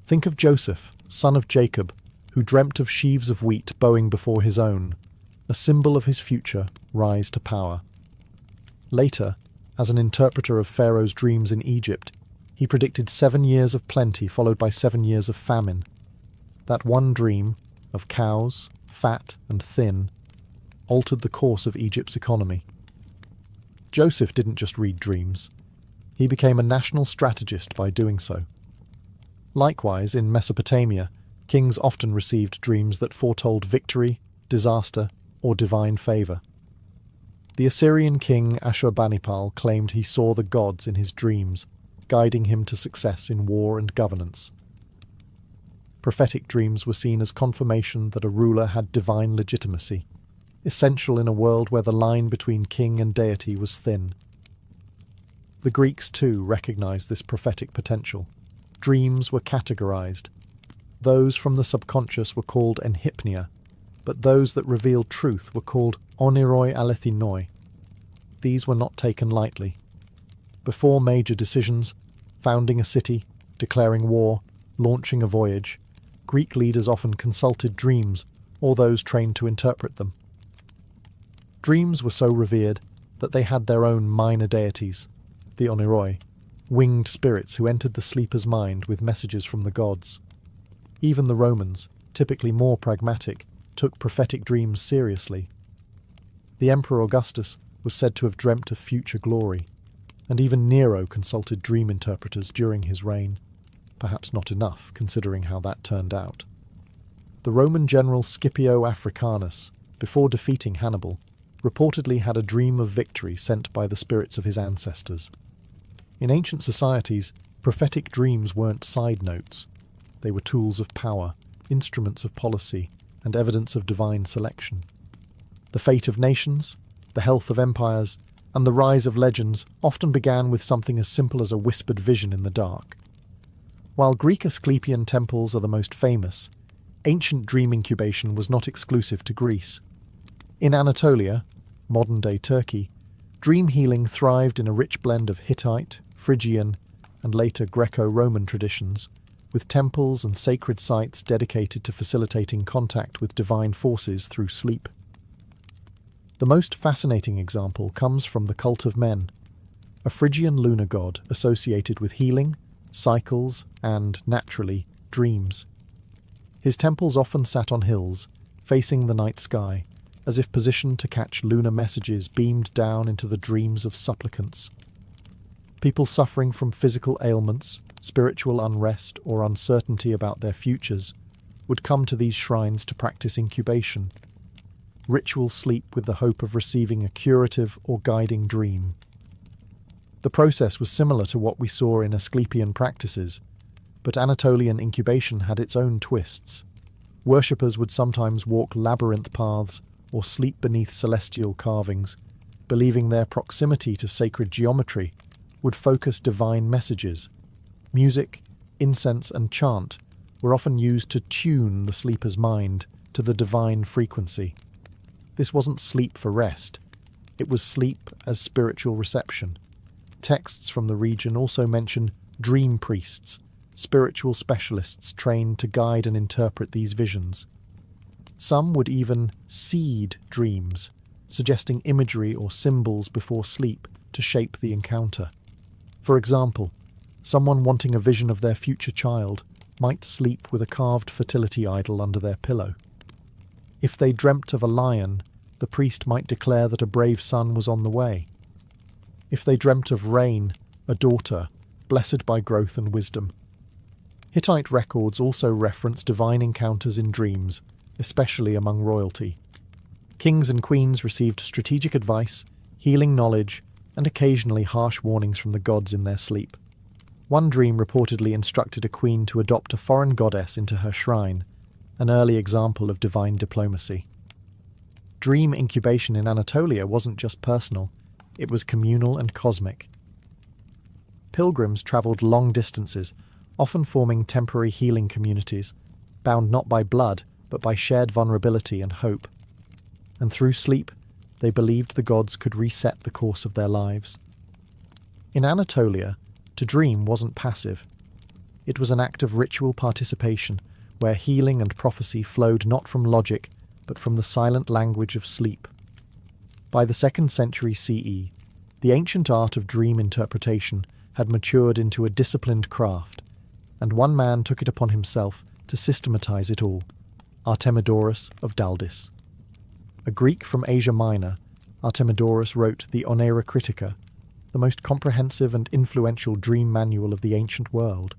Think of Joseph, son of Jacob, who dreamt of sheaves of wheat bowing before his own, a symbol of his future rise to power. Later, as an interpreter of Pharaoh's dreams in Egypt, he predicted 7 years of plenty followed by 7 years of famine. That one dream, of cows, fat and thin, altered the course of Egypt's economy. Joseph didn't just read dreams. He became a national strategist by doing so. Likewise, in Mesopotamia, kings often received dreams that foretold victory, disaster, or divine favour. The Assyrian king Ashurbanipal claimed he saw the gods in his dreams, guiding him to success in war and governance. Prophetic dreams were seen as confirmation that a ruler had divine legitimacy, essential in a world where the line between king and deity was thin. The Greeks too recognized this prophetic potential. Dreams were categorized. Those from the subconscious were called enhypnia, but those that revealed truth were called oniroi alethinoi. These were not taken lightly. Before major decisions, founding a city, declaring war, launching a voyage, Greek leaders often consulted dreams or those trained to interpret them. Dreams were so revered that they had their own minor deities, the oniroi, winged spirits who entered the sleeper's mind with messages from the gods. Even the Romans, typically more pragmatic, took prophetic dreams seriously. The Emperor Augustus was said to have dreamt of future glory, and even Nero consulted dream interpreters during his reign. Perhaps not enough, considering how that turned out. The Roman general Scipio Africanus, before defeating Hannibal, reportedly had a dream of victory sent by the spirits of his ancestors. In ancient societies, prophetic dreams weren't side notes. They were tools of power, instruments of policy, and evidence of divine selection. The fate of nations, the health of empires, and the rise of legends often began with something as simple as a whispered vision in the dark. While Greek Asclepian temples are the most famous, ancient dream incubation was not exclusive to Greece. In Anatolia, modern-day Turkey, dream healing thrived in a rich blend of Hittite, Phrygian, and later Greco-Roman traditions, with temples and sacred sites dedicated to facilitating contact with divine forces through sleep. The most fascinating example comes from the cult of Men, a Phrygian lunar god associated with healing, cycles, and, naturally, dreams. His temples often sat on hills, facing the night sky, as if positioned to catch lunar messages beamed down into the dreams of supplicants. People suffering from physical ailments, spiritual unrest, or uncertainty about their futures would come to these shrines to practice incubation, ritual sleep with the hope of receiving a curative or guiding dream. The process was similar to what we saw in Asclepian practices, but Anatolian incubation had its own twists. Worshippers would sometimes walk labyrinth paths or sleep beneath celestial carvings, believing their proximity to sacred geometry would focus divine messages. Music, incense, and chant were often used to tune the sleeper's mind to the divine frequency. This wasn't sleep for rest. It was sleep as spiritual reception. Texts from the region also mention dream priests, spiritual specialists trained to guide and interpret these visions. Some would even seed dreams, suggesting imagery or symbols before sleep to shape the encounter. For example, someone wanting a vision of their future child might sleep with a carved fertility idol under their pillow. If they dreamt of a lion, the priest might declare that a brave son was on the way. If they dreamt of rain, a daughter, blessed by growth and wisdom. Hittite records also reference divine encounters in dreams, especially among royalty. Kings and queens received strategic advice, healing knowledge, and occasionally harsh warnings from the gods in their sleep. One dream reportedly instructed a queen to adopt a foreign goddess into her shrine, an early example of divine diplomacy. Dream incubation in Anatolia wasn't just personal, it was communal and cosmic. Pilgrims travelled long distances, often forming temporary healing communities, bound not by blood, but by shared vulnerability and hope. And through sleep, They believed the gods could reset the course of their lives. In Anatolia, to dream wasn't passive. It was an act of ritual participation, where healing and prophecy flowed not from logic, but from the silent language of sleep. By the 2nd century CE, the ancient art of dream interpretation had matured into a disciplined craft, and one man took it upon himself to systematize it all, Artemidorus of Daldis. A Greek from Asia Minor, Artemidorus wrote the Critica, the most comprehensive and influential dream manual of the ancient world.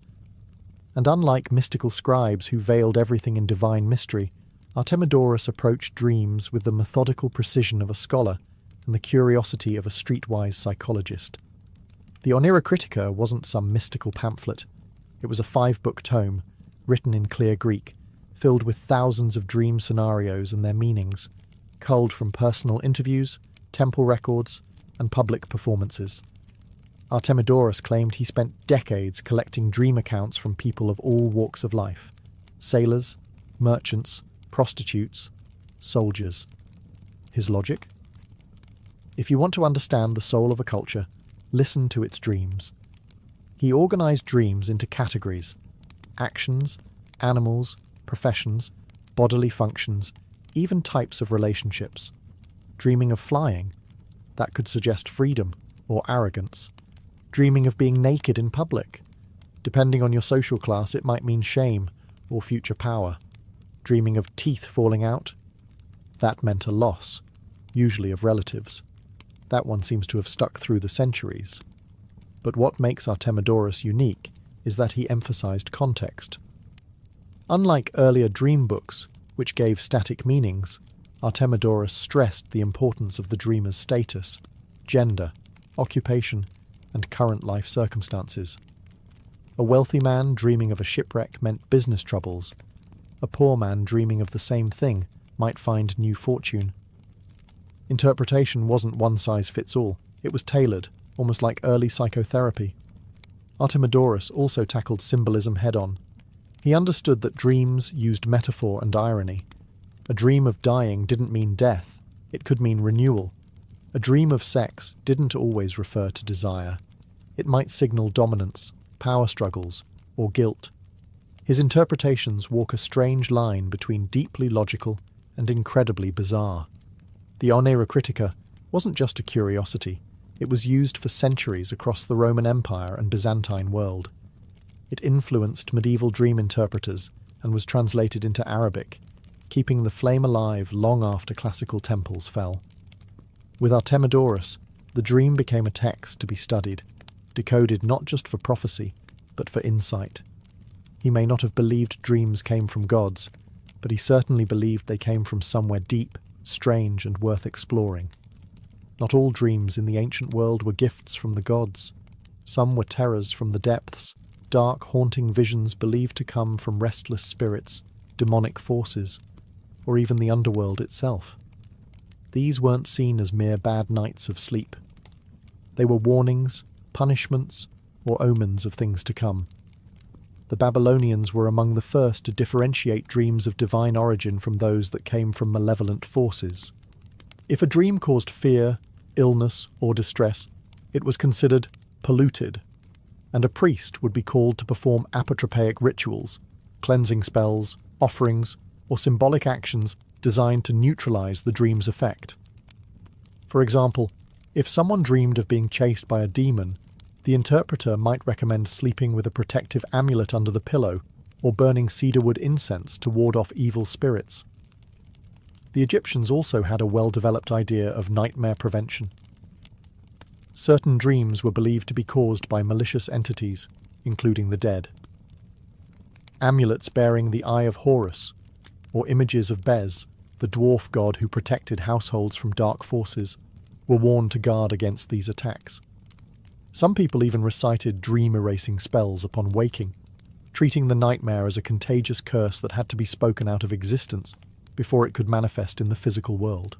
And unlike mystical scribes who veiled everything in divine mystery, Artemidorus approached dreams with the methodical precision of a scholar and the curiosity of a streetwise psychologist. The Critica wasn't some mystical pamphlet. It was a 5-book tome, written in clear Greek, filled with thousands of dream scenarios and their meanings, culled from personal interviews, temple records, and public performances. Artemidorus claimed he spent decades collecting dream accounts from people of all walks of life: sailors, merchants, prostitutes, soldiers. His logic? If you want to understand the soul of a culture, listen to its dreams. He organized dreams into categories: actions, animals, professions, bodily functions, even types of relationships. Dreaming of flying? That could suggest freedom or arrogance. Dreaming of being naked in public? Depending on your social class, it might mean shame or future power. Dreaming of teeth falling out? That meant a loss, usually of relatives. That one seems to have stuck through the centuries. But what makes Artemidorus unique is that he emphasized context. Unlike earlier dream books, which gave static meanings, Artemidorus stressed the importance of the dreamer's status, gender, occupation, and current life circumstances. A wealthy man dreaming of a shipwreck meant business troubles. A poor man dreaming of the same thing might find new fortune. Interpretation wasn't one-size-fits-all. It was tailored, almost like early psychotherapy. Artemidorus also tackled symbolism head-on. He understood that dreams used metaphor and irony. A dream of dying didn't mean death. It could mean renewal. A dream of sex didn't always refer to desire. It might signal dominance, power struggles, or guilt. His interpretations walk a strange line between deeply logical and incredibly bizarre. The Critica wasn't just a curiosity. It was used for centuries across the Roman Empire and Byzantine world. It influenced medieval dream interpreters and was translated into Arabic, keeping the flame alive long after classical temples fell. With Artemidorus, the dream became a text to be studied, decoded not just for prophecy, but for insight. He may not have believed dreams came from gods, but he certainly believed they came from somewhere deep, strange, and worth exploring. Not all dreams in the ancient world were gifts from the gods. Some were terrors from the depths, dark, haunting visions believed to come from restless spirits, demonic forces, or even the underworld itself. These weren't seen as mere bad nights of sleep. They were warnings, punishments, or omens of things to come. The Babylonians were among the first to differentiate dreams of divine origin from those that came from malevolent forces. If a dream caused fear, illness, or distress, it was considered polluted, and a priest would be called to perform apotropaic rituals, cleansing spells, offerings, or symbolic actions designed to neutralize the dream's effect. For example, if someone dreamed of being chased by a demon, the interpreter might recommend sleeping with a protective amulet under the pillow or burning cedarwood incense to ward off evil spirits. The Egyptians also had a well-developed idea of nightmare prevention. Certain dreams were believed to be caused by malicious entities, including the dead. Amulets bearing the Eye of Horus, or images of Bez, the dwarf god who protected households from dark forces, were worn to guard against these attacks. Some people even recited dream-erasing spells upon waking, treating the nightmare as a contagious curse that had to be spoken out of existence before it could manifest in the physical world.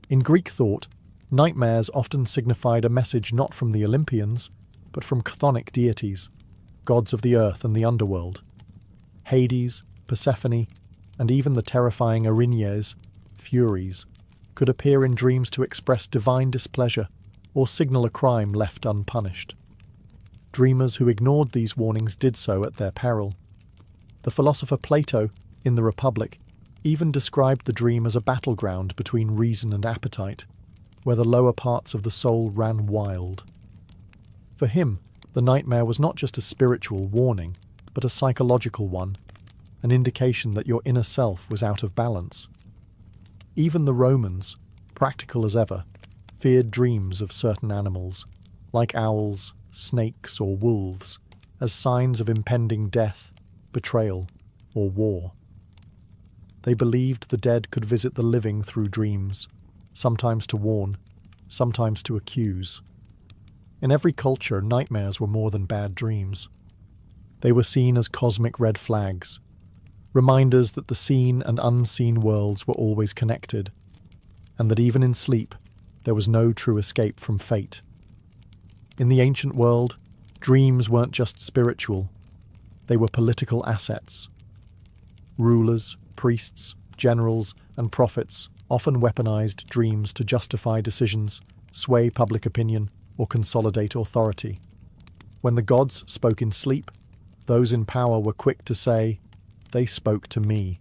In Greek thought, nightmares often signified a message not from the Olympians, but from chthonic deities, gods of the earth and the underworld. Hades, Persephone, and even the terrifying Erinyes, Furies, could appear in dreams to express divine displeasure or signal a crime left unpunished. Dreamers who ignored these warnings did so at their peril. The philosopher Plato, in the Republic, even described the dream as a battleground between reason and appetite, where the lower parts of the soul ran wild. For him, the nightmare was not just a spiritual warning, but a psychological one, an indication that your inner self was out of balance. Even the Romans, practical as ever, feared dreams of certain animals, like owls, snakes, or wolves, as signs of impending death, betrayal, or war. They believed the dead could visit the living through dreams, sometimes to warn, sometimes to accuse. In every culture, nightmares were more than bad dreams. They were seen as cosmic red flags, reminders that the seen and unseen worlds were always connected, and that even in sleep, there was no true escape from fate. In the ancient world, dreams weren't just spiritual, they were political assets. Rulers, priests, generals, and prophets often weaponized dreams to justify decisions, sway public opinion, or consolidate authority. When the gods spoke in sleep, those in power were quick to say, "They spoke to me."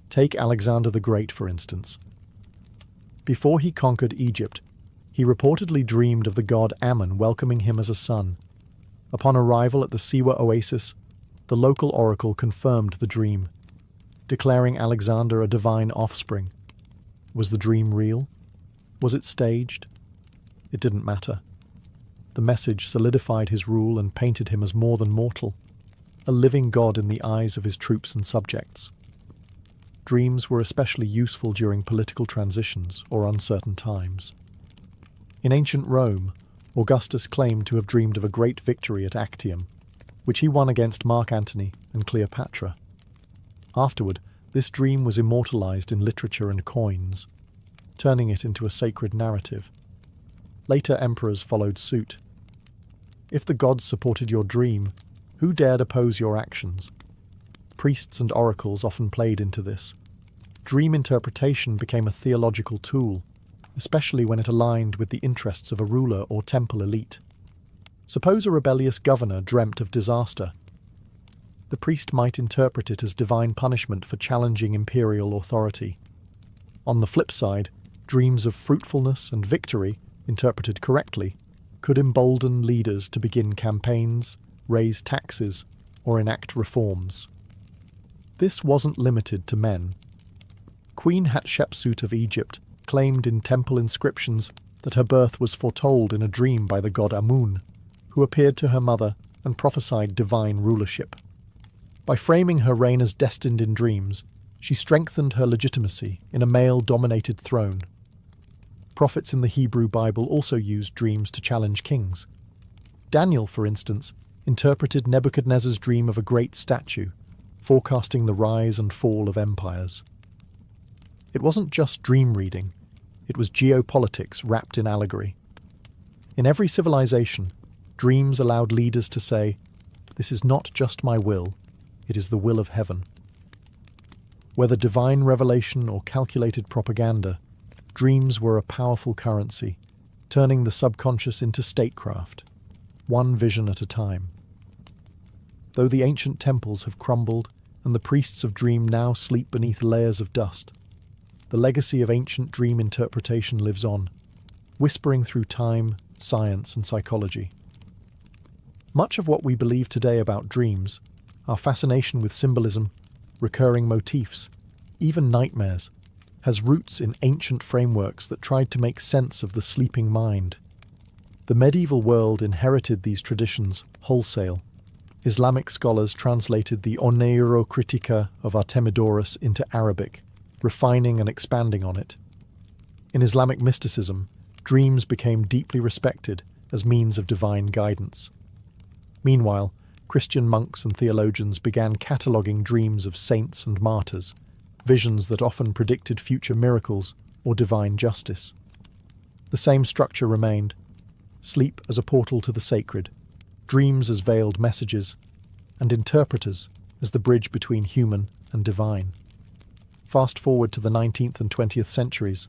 Take Alexander the Great, for instance. Before he conquered Egypt, he reportedly dreamed of the god Ammon welcoming him as a son. Upon arrival at the Siwa oasis, the local oracle confirmed the dream, declaring Alexander a divine offspring. Was the dream real? Was it staged? It didn't matter. The message solidified his rule and painted him as more than mortal, a living god in the eyes of his troops and subjects. Dreams were especially useful during political transitions or uncertain times. In ancient Rome, Augustus claimed to have dreamed of a great victory at Actium, which he won against Mark Antony and Cleopatra. Afterward, this dream was immortalized in literature and coins, turning it into a sacred narrative. Later emperors followed suit. If the gods supported your dream, who dared oppose your actions? Priests and oracles often played into this. Dream interpretation became a theological tool, especially when it aligned with the interests of a ruler or temple elite. Suppose a rebellious governor dreamt of disaster. The priest might interpret it as divine punishment for challenging imperial authority. On the flip side, dreams of fruitfulness and victory, interpreted correctly, could embolden leaders to begin campaigns, raise taxes, or enact reforms. This wasn't limited to men. Queen Hatshepsut of Egypt claimed in temple inscriptions that her birth was foretold in a dream by the god Amun, who appeared to her mother and prophesied divine rulership. By framing her reign as destined in dreams, she strengthened her legitimacy in a male-dominated throne. Prophets in the Hebrew Bible also used dreams to challenge kings. Daniel, for instance, interpreted Nebuchadnezzar's dream of a great statue, forecasting the rise and fall of empires. It wasn't just dream reading, it was geopolitics wrapped in allegory. In every civilization, dreams allowed leaders to say, "This is not just my will, it is the will of heaven." Whether divine revelation or calculated propaganda, dreams were a powerful currency, turning the subconscious into statecraft, one vision at a time. Though the ancient temples have crumbled and the priests of dream now sleep beneath layers of dust, the legacy of ancient dream interpretation lives on, whispering through time, science, and psychology. Much of what we believe today about dreams, our fascination with symbolism, recurring motifs, even nightmares, has roots in ancient frameworks that tried to make sense of the sleeping mind. The medieval world inherited these traditions wholesale. Islamic scholars translated the Oneirocritica of Artemidorus into Arabic, refining and expanding on it. In Islamic mysticism, dreams became deeply respected as means of divine guidance. Meanwhile, Christian monks and theologians began cataloguing dreams of saints and martyrs, visions that often predicted future miracles or divine justice. The same structure remained: sleep as a portal to the sacred, dreams as veiled messages, and interpreters as the bridge between human and divine. Fast forward to the 19th and 20th centuries,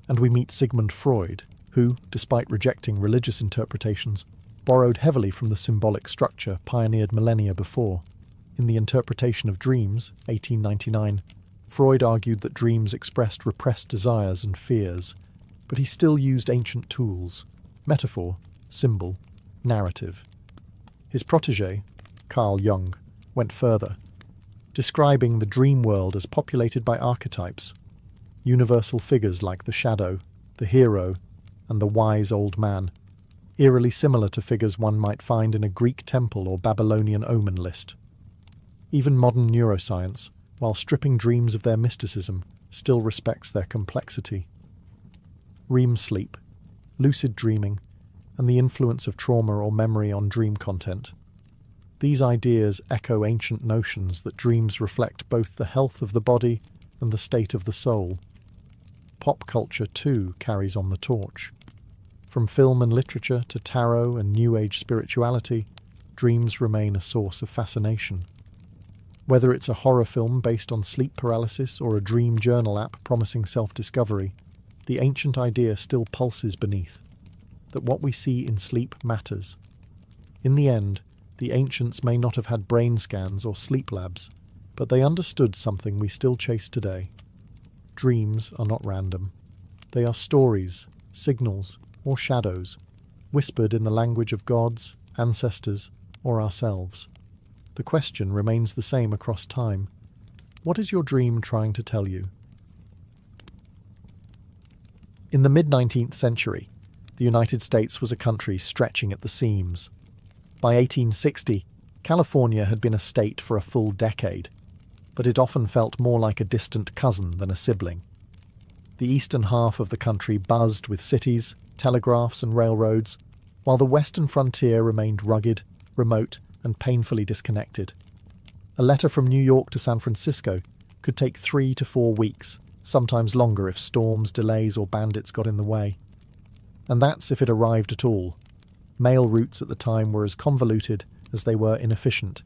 And we meet Sigmund Freud, who, despite rejecting religious interpretations, borrowed heavily from the symbolic structure pioneered millennia before. In The Interpretation of Dreams, 1899, Freud argued that dreams expressed repressed desires and fears, but he still used ancient tools: metaphor, symbol, narrative. His protégé, Carl Jung, went further, describing the dream world as populated by archetypes, universal figures like the shadow, the hero, and the wise old man, eerily similar to figures one might find in a Greek temple or Babylonian omen list. Even modern neuroscience, while stripping dreams of their mysticism, still respects their complexity. REM sleep, lucid dreaming, and the influence of trauma or memory on dream content. These ideas echo ancient notions that dreams reflect both the health of the body and the state of the soul. Pop culture, too, carries on the torch. From film and literature to tarot and New Age spirituality, dreams remain a source of fascination. Whether it's a horror film based on sleep paralysis or a dream journal app promising self-discovery, the ancient idea still pulses beneath, that what we see in sleep matters. In the end, the ancients may not have had brain scans or sleep labs, but they understood something we still chase today. Dreams are not random. They are stories, signals, or shadows, whispered in the language of gods, ancestors, or ourselves. The question remains the same across time. What is your dream trying to tell you? In the mid-19th century, the United States was a country stretching at the seams. By 1860, California had been a state for a full decade, but it often felt more like a distant cousin than a sibling. The eastern half of the country buzzed with cities, telegraphs and railroads, while the western frontier remained rugged, remote, and painfully disconnected. A letter from New York to San Francisco could take 3 to 4 weeks, sometimes longer if storms, delays, or bandits got in the way. And that's if it arrived at all. Mail routes at the time were as convoluted as they were inefficient.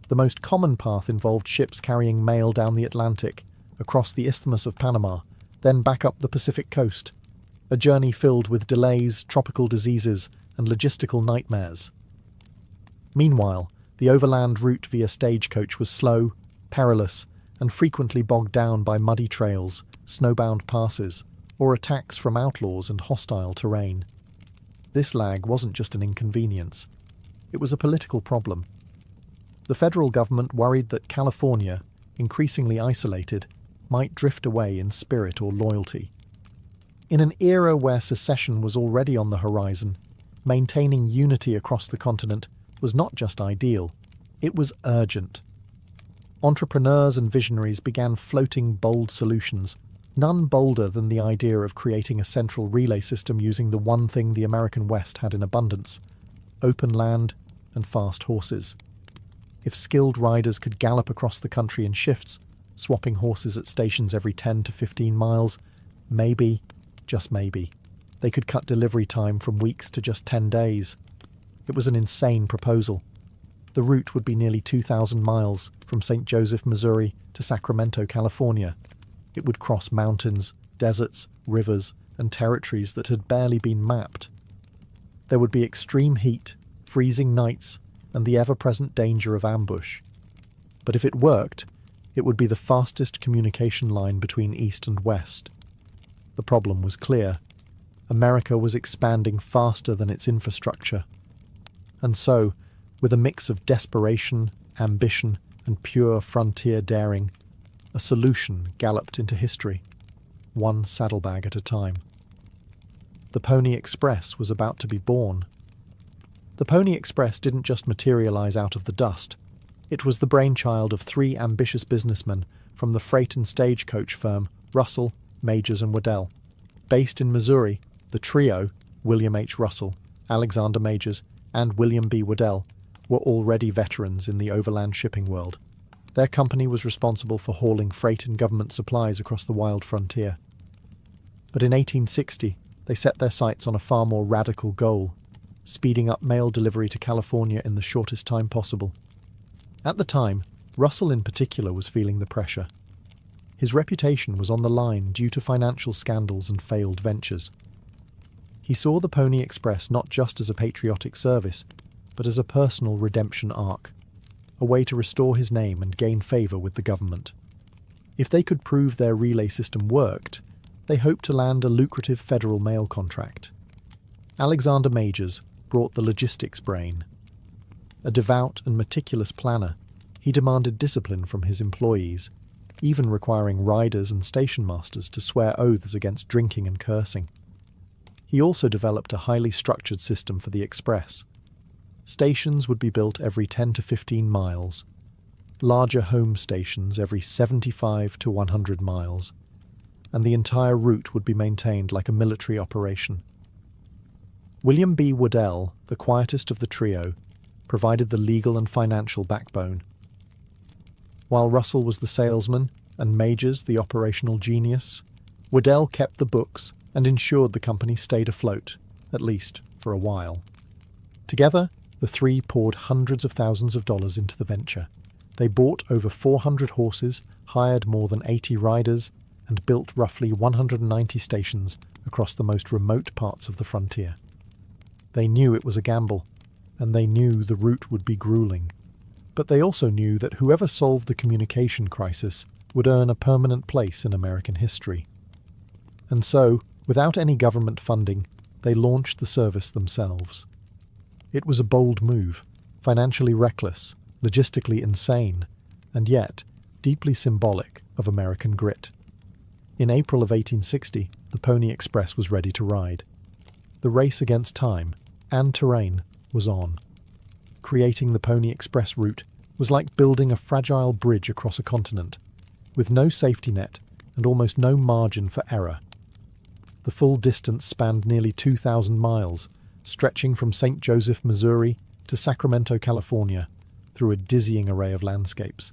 The most common path involved ships carrying mail down the Atlantic, across the Isthmus of Panama, then back up the Pacific coast, a journey filled with delays, tropical diseases, and logistical nightmares. Meanwhile, the overland route via stagecoach was slow, perilous, and frequently bogged down by muddy trails, snowbound passes, or attacks from outlaws and hostile terrain. This lag wasn't just an inconvenience. It was a political problem. The federal government worried that California, increasingly isolated, might drift away in spirit or loyalty. In an era where secession was already on the horizon, maintaining unity across the continent was not just ideal, it was urgent. Entrepreneurs and visionaries began floating bold solutions, none bolder than the idea of creating a central relay system using the one thing the American West had in abundance: open land and fast horses. If skilled riders could gallop across the country in shifts, swapping horses at stations every 10 to 15 miles, maybe, just maybe, they could cut delivery time from weeks to just 10 days. It was an insane proposal. The route would be nearly 2,000 miles from St. Joseph, Missouri to Sacramento, California. It would cross mountains, deserts, rivers, and territories that had barely been mapped. There would be extreme heat, freezing nights, and the ever-present danger of ambush. But if it worked, it would be the fastest communication line between East and West. The problem was clear. America was expanding faster than its infrastructure. And so, with a mix of desperation, ambition, and pure frontier daring, a solution galloped into history, one saddlebag at a time. The Pony Express was about to be born. The Pony Express didn't just materialize out of the dust. It was the brainchild of 3 ambitious businessmen from the freight and stagecoach firm Russell, Majors and Waddell. Based in Missouri, the trio, William H. Russell, Alexander Majors, and William B. Waddell, were already veterans in the overland shipping world. Their company was responsible for hauling freight and government supplies across the wild frontier. But in 1860, they set their sights on a far more radical goal: speeding up mail delivery to California in the shortest time possible. At the time, Russell in particular was feeling the pressure. His reputation was on the line due to financial scandals and failed ventures. He saw the Pony Express not just as a patriotic service, but as a personal redemption arc, a way to restore his name and gain favour with the government. If they could prove their relay system worked, they hoped to land a lucrative federal mail contract. Alexander Majors brought the logistics brain. A devout and meticulous planner, he demanded discipline from his employees, even requiring riders and station masters to swear oaths against drinking and cursing. He also developed a highly structured system for the express. Stations would be built every 10 to 15 miles, larger home stations every 75 to 100 miles, and the entire route would be maintained like a military operation. William B. Waddell, the quietest of the trio, provided the legal and financial backbone. While Russell was the salesman and Majors the operational genius, Waddell kept the books and ensured the company stayed afloat, at least for a while. Together, the three poured hundreds of thousands of dollars into the venture. They bought over 400 horses, hired more than 80 riders, and built roughly 190 stations across the most remote parts of the frontier. They knew it was a gamble, and they knew the route would be grueling. But they also knew that whoever solved the communication crisis would earn a permanent place in American history. And so, without any government funding, they launched the service themselves. It was a bold move, financially reckless, logistically insane, and yet deeply symbolic of American grit. In April of 1860, the Pony Express was ready to ride. The race against time and terrain was on. Creating the Pony Express route was like building a fragile bridge across a continent, with no safety net and almost no margin for error. The full distance spanned nearly 2,000 miles, stretching from St. Joseph, Missouri to Sacramento, California, through a dizzying array of landscapes.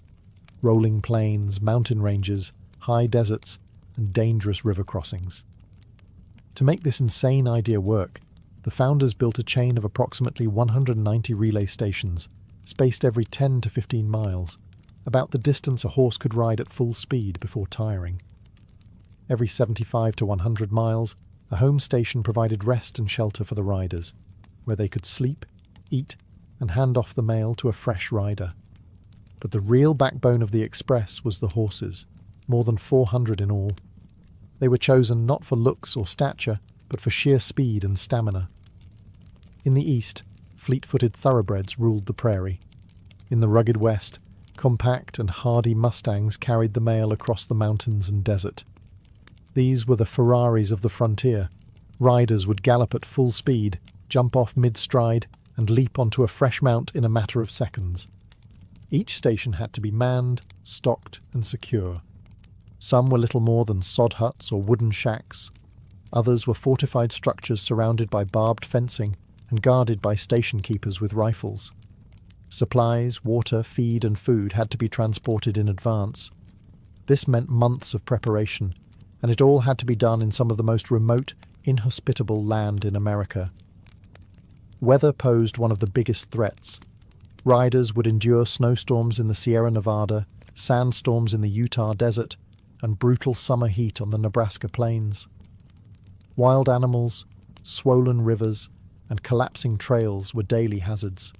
Rolling plains, mountain ranges, high deserts, and dangerous river crossings. To make this insane idea work, the founders built a chain of approximately 190 relay stations, spaced every 10 to 15 miles, about the distance a horse could ride at full speed before tiring. Every 75 to 100 miles, a home station provided rest and shelter for the riders, where they could sleep, eat, and hand off the mail to a fresh rider. But the real backbone of the express was the horses, more than 400 in all. They were chosen not for looks or stature, but for sheer speed and stamina. In the east, fleet-footed thoroughbreds ruled the prairie. In the rugged west, compact and hardy mustangs carried the mail across the mountains and desert. These were the Ferraris of the frontier. Riders would gallop at full speed, jump off mid-stride, and leap onto a fresh mount in a matter of seconds. Each station had to be manned, stocked, and secure. Some were little more than sod huts or wooden shacks. Others were fortified structures surrounded by barbed fencing and guarded by station keepers with rifles. Supplies, water, feed, and food had to be transported in advance. This meant months of preparation, and it all had to be done in some of the most remote, inhospitable land in America. Weather posed one of the biggest threats. Riders would endure snowstorms in the Sierra Nevada, sandstorms in the Utah desert, and brutal summer heat on the Nebraska plains. Wild animals, swollen rivers, and collapsing trails were daily hazards.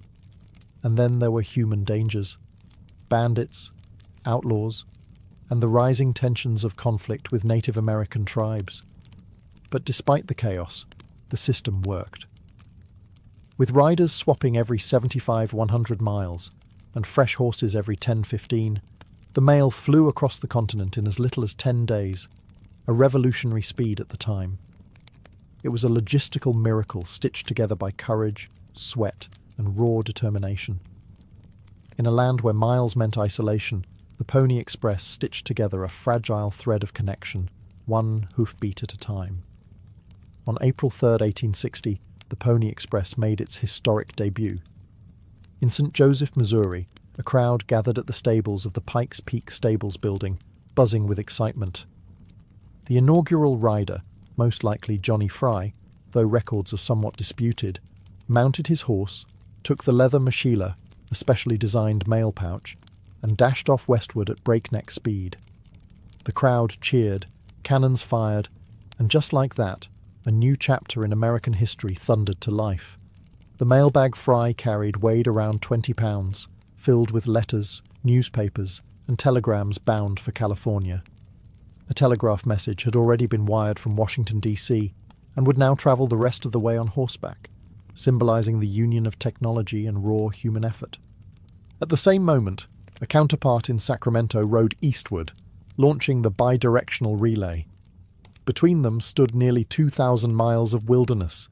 And then there were human dangers, bandits, outlaws, and the rising tensions of conflict with Native American tribes. But despite the chaos, the system worked. With riders swapping every 75-100 miles and fresh horses every 10-15, the mail flew across the continent in as little as 10 days, a revolutionary speed at the time. It was a logistical miracle stitched together by courage, sweat, and raw determination. In a land where miles meant isolation, the Pony Express stitched together a fragile thread of connection, one hoofbeat at a time. On April 3, 1860, the Pony Express made its historic debut. In St. Joseph, Missouri, a crowd gathered at the stables of the Pikes Peak Stables building, buzzing with excitement. The inaugural rider, most likely Johnny Fry, though records are somewhat disputed, mounted his horse, took the leather mochila, a specially designed mail pouch, and dashed off westward at breakneck speed. The crowd cheered, cannons fired, and just like that, a new chapter in American history thundered to life. The mailbag Fry carried weighed around 20 pounds, filled with letters, newspapers, and telegrams bound for California. A telegraph message had already been wired from Washington, D.C., and would now travel the rest of the way on horseback, symbolizing the union of technology and raw human effort. At the same moment, a counterpart in Sacramento rode eastward, launching the bidirectional relay. Between them stood nearly 2,000 miles of wilderness,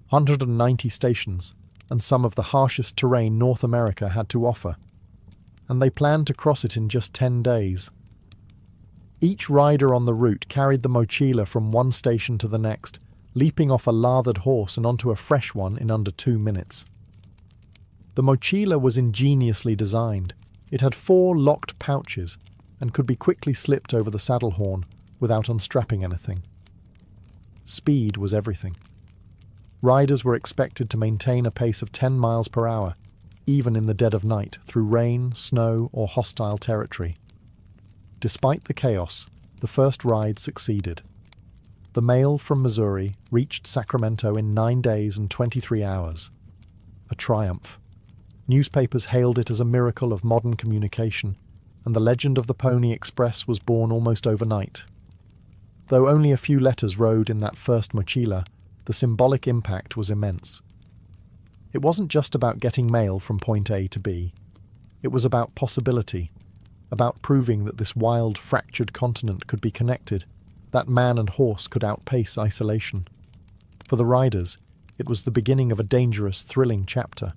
190 stations, and some of the harshest terrain North America had to offer. And they planned to cross it in just 10 days. Each rider on the route carried the mochila from one station to the next, leaping off a lathered horse and onto a fresh one in under 2 minutes. The mochila was ingeniously designed. It had 4 locked pouches and could be quickly slipped over the saddle horn without unstrapping anything. Speed was everything. Riders were expected to maintain a pace of 10 miles per hour, even in the dead of night, through rain, snow, or hostile territory. Despite the chaos, the first ride succeeded. The mail from Missouri reached Sacramento in 9 days and 23 hours. A triumph. Newspapers hailed it as a miracle of modern communication, and the legend of the Pony Express was born almost overnight. Though only a few letters rode in that first mochila, the symbolic impact was immense. It wasn't just about getting mail from point A to B. It was about possibility, about proving that this wild, fractured continent could be connected, that man and horse could outpace isolation. For the riders, it was the beginning of a dangerous, thrilling chapter.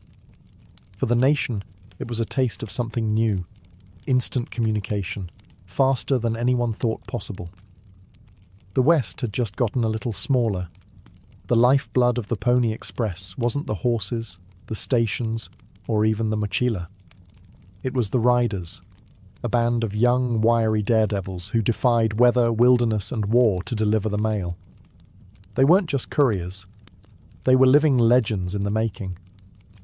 For the nation, it was a taste of something new, instant communication, faster than anyone thought possible. The West had just gotten a little smaller. The lifeblood of the Pony Express wasn't the horses, the stations, or even the mochila. It was the riders, a band of young, wiry daredevils who defied weather, wilderness, and war to deliver the mail. They weren't just couriers. They were living legends in the making.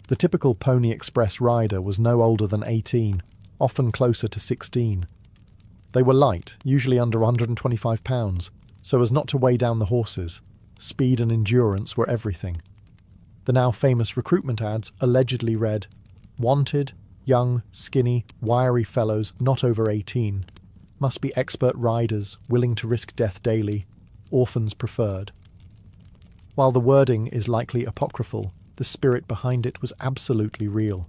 The typical Pony Express rider was no older than 18, often closer to 16. They were light, usually under 125 pounds, so as not to weigh down the horses. Speed and endurance were everything. The now famous recruitment ads allegedly read, "Wanted, young, skinny, wiry fellows not over 18. Must be expert riders, willing to risk death daily. Orphans preferred." While the wording is likely apocryphal, the spirit behind it was absolutely real.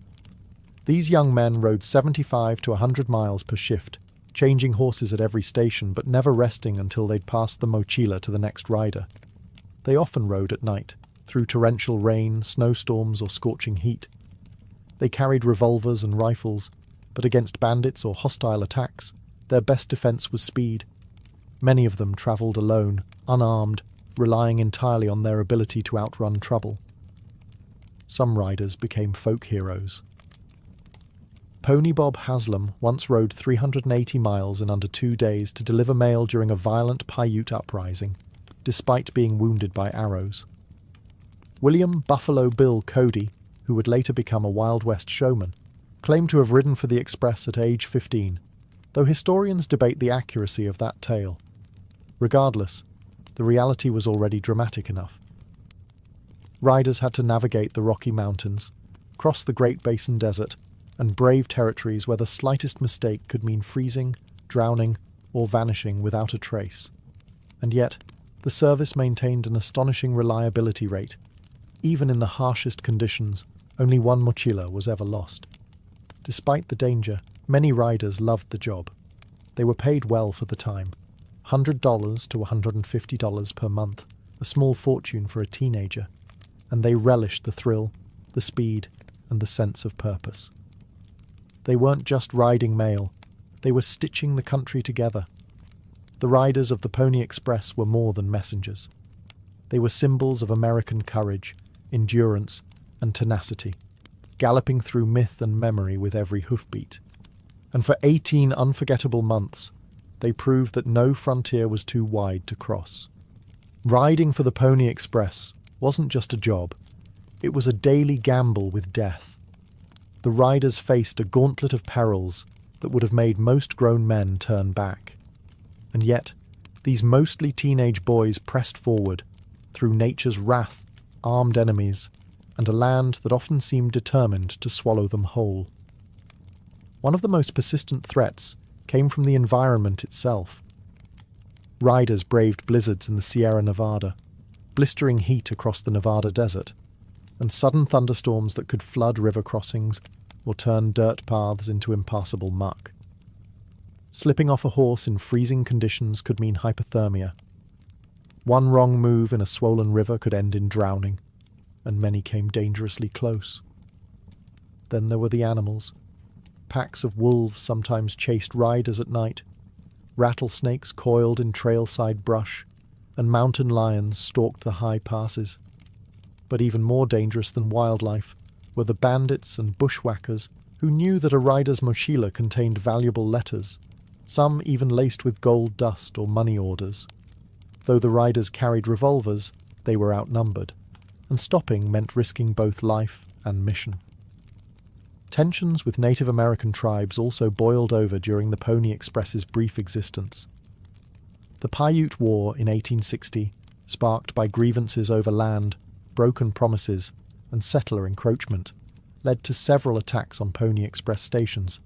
These young men rode 75 to 100 miles per shift, changing horses at every station but never resting until they'd passed the mochila to the next rider. They often rode at night, through torrential rain, snowstorms, or scorching heat. They carried revolvers and rifles, but against bandits or hostile attacks, their best defense was speed. Many of them travelled alone, unarmed, relying entirely on their ability to outrun trouble. Some riders became folk heroes. Pony Bob Haslam once rode 380 miles in under 2 days to deliver mail during a violent Paiute uprising, despite being wounded by arrows. William Buffalo Bill Cody, who would later become a Wild West showman, claimed to have ridden for the Express at age 15, though historians debate the accuracy of that tale. Regardless, the reality was already dramatic enough. Riders had to navigate the Rocky Mountains, cross the Great Basin Desert, and brave territories where the slightest mistake could mean freezing, drowning, or vanishing without a trace. And yet, the service maintained an astonishing reliability rate. Even in the harshest conditions, only one mochila was ever lost. Despite the danger, many riders loved the job. They were paid well for the time, $100 to $150 per month, a small fortune for a teenager, and they relished the thrill, the speed, and the sense of purpose. They weren't just riding mail, they were stitching the country together. The riders of the Pony Express were more than messengers. They were symbols of American courage, endurance, and tenacity, galloping through myth and memory with every hoofbeat. And for 18 unforgettable months, they proved that no frontier was too wide to cross. Riding for the Pony Express wasn't just a job, it was a daily gamble with death. The riders faced a gauntlet of perils that would have made most grown men turn back. And yet, these mostly teenage boys pressed forward, through nature's wrath, armed enemies, and a land that often seemed determined to swallow them whole. One of the most persistent threats came from the environment itself. Riders braved blizzards in the Sierra Nevada, blistering heat across the Nevada desert, and sudden thunderstorms that could flood river crossings or turn dirt paths into impassable muck. Slipping off a horse in freezing conditions could mean hypothermia. One wrong move in a swollen river could end in drowning, and many came dangerously close. Then there were the animals. Packs of wolves sometimes chased riders at night, rattlesnakes coiled in trailside brush, and mountain lions stalked the high passes. But even more dangerous than wildlife were the bandits and bushwhackers who knew that a rider's mochila contained valuable letters, some even laced with gold dust or money orders. Though the riders carried revolvers, they were outnumbered, and stopping meant risking both life and mission. Tensions with Native American tribes also boiled over during the Pony Express's brief existence. The Paiute War in 1860, sparked by grievances over land, broken promises, and settler encroachment, led to several attacks on Pony Express stations.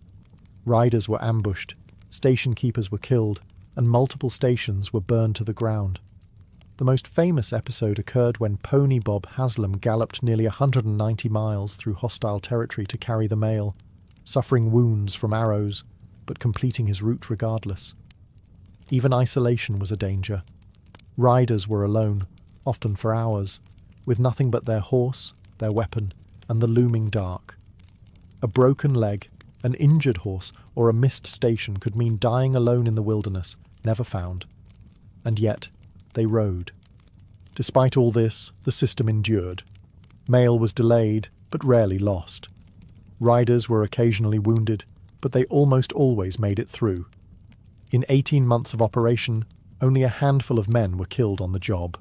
Riders were ambushed, station keepers were killed, and multiple stations were burned to the ground. The most famous episode occurred when Pony Bob Haslam galloped nearly 190 miles through hostile territory to carry the mail, suffering wounds from arrows, but completing his route regardless. Even isolation was a danger. Riders were alone, often for hours, with nothing but their horse, their weapon, and the looming dark. A broken leg, an injured horse, or a missed station could mean dying alone in the wilderness, never found. And yet, they rode. Despite all this, the system endured. Mail was delayed, but rarely lost. Riders were occasionally wounded, but they almost always made it through. In 18 months of operation, only a handful of men were killed on the job.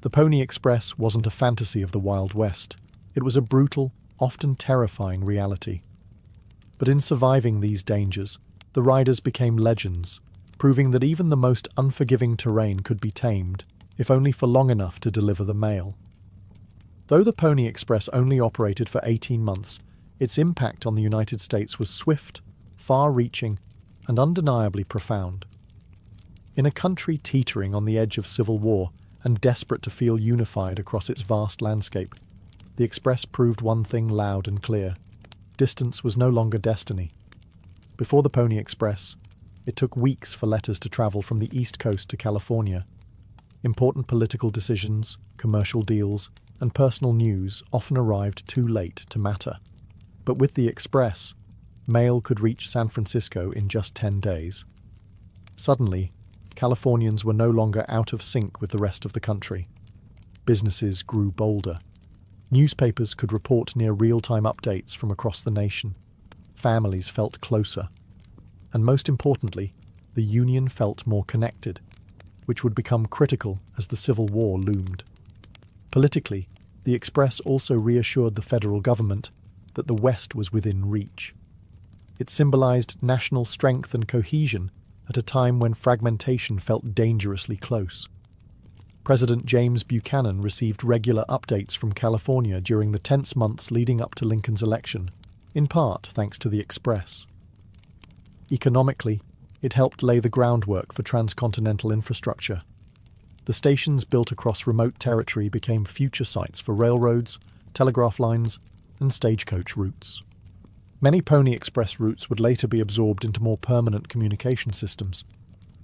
The Pony Express wasn't a fantasy of the Wild West. It was a brutal, often terrifying reality. But in surviving these dangers, the riders became legends, proving that even the most unforgiving terrain could be tamed, if only for long enough to deliver the mail. Though the Pony Express only operated for 18 months, its impact on the United States was swift, far-reaching, and undeniably profound. In a country teetering on the edge of civil war and desperate to feel unified across its vast landscape, the Express proved one thing loud and clear: distance was no longer destiny. Before the Pony Express, it took weeks for letters to travel from the East Coast to California. Important political decisions, commercial deals, and personal news often arrived too late to matter. But with the Express, mail could reach San Francisco in just 10 days. Suddenly, Californians were no longer out of sync with the rest of the country. Businesses grew bolder. Newspapers could report near real-time updates from across the nation. Families felt closer. And most importantly, the Union felt more connected, which would become critical as the Civil War loomed. Politically, the Express also reassured the federal government that the West was within reach. It symbolized national strength and cohesion at a time when fragmentation felt dangerously close. President James Buchanan received regular updates from California during the tense months leading up to Lincoln's election, in part thanks to the Express. Economically, it helped lay the groundwork for transcontinental infrastructure. The stations built across remote territory became future sites for railroads, telegraph lines, and stagecoach routes. Many Pony Express routes would later be absorbed into more permanent communication systems.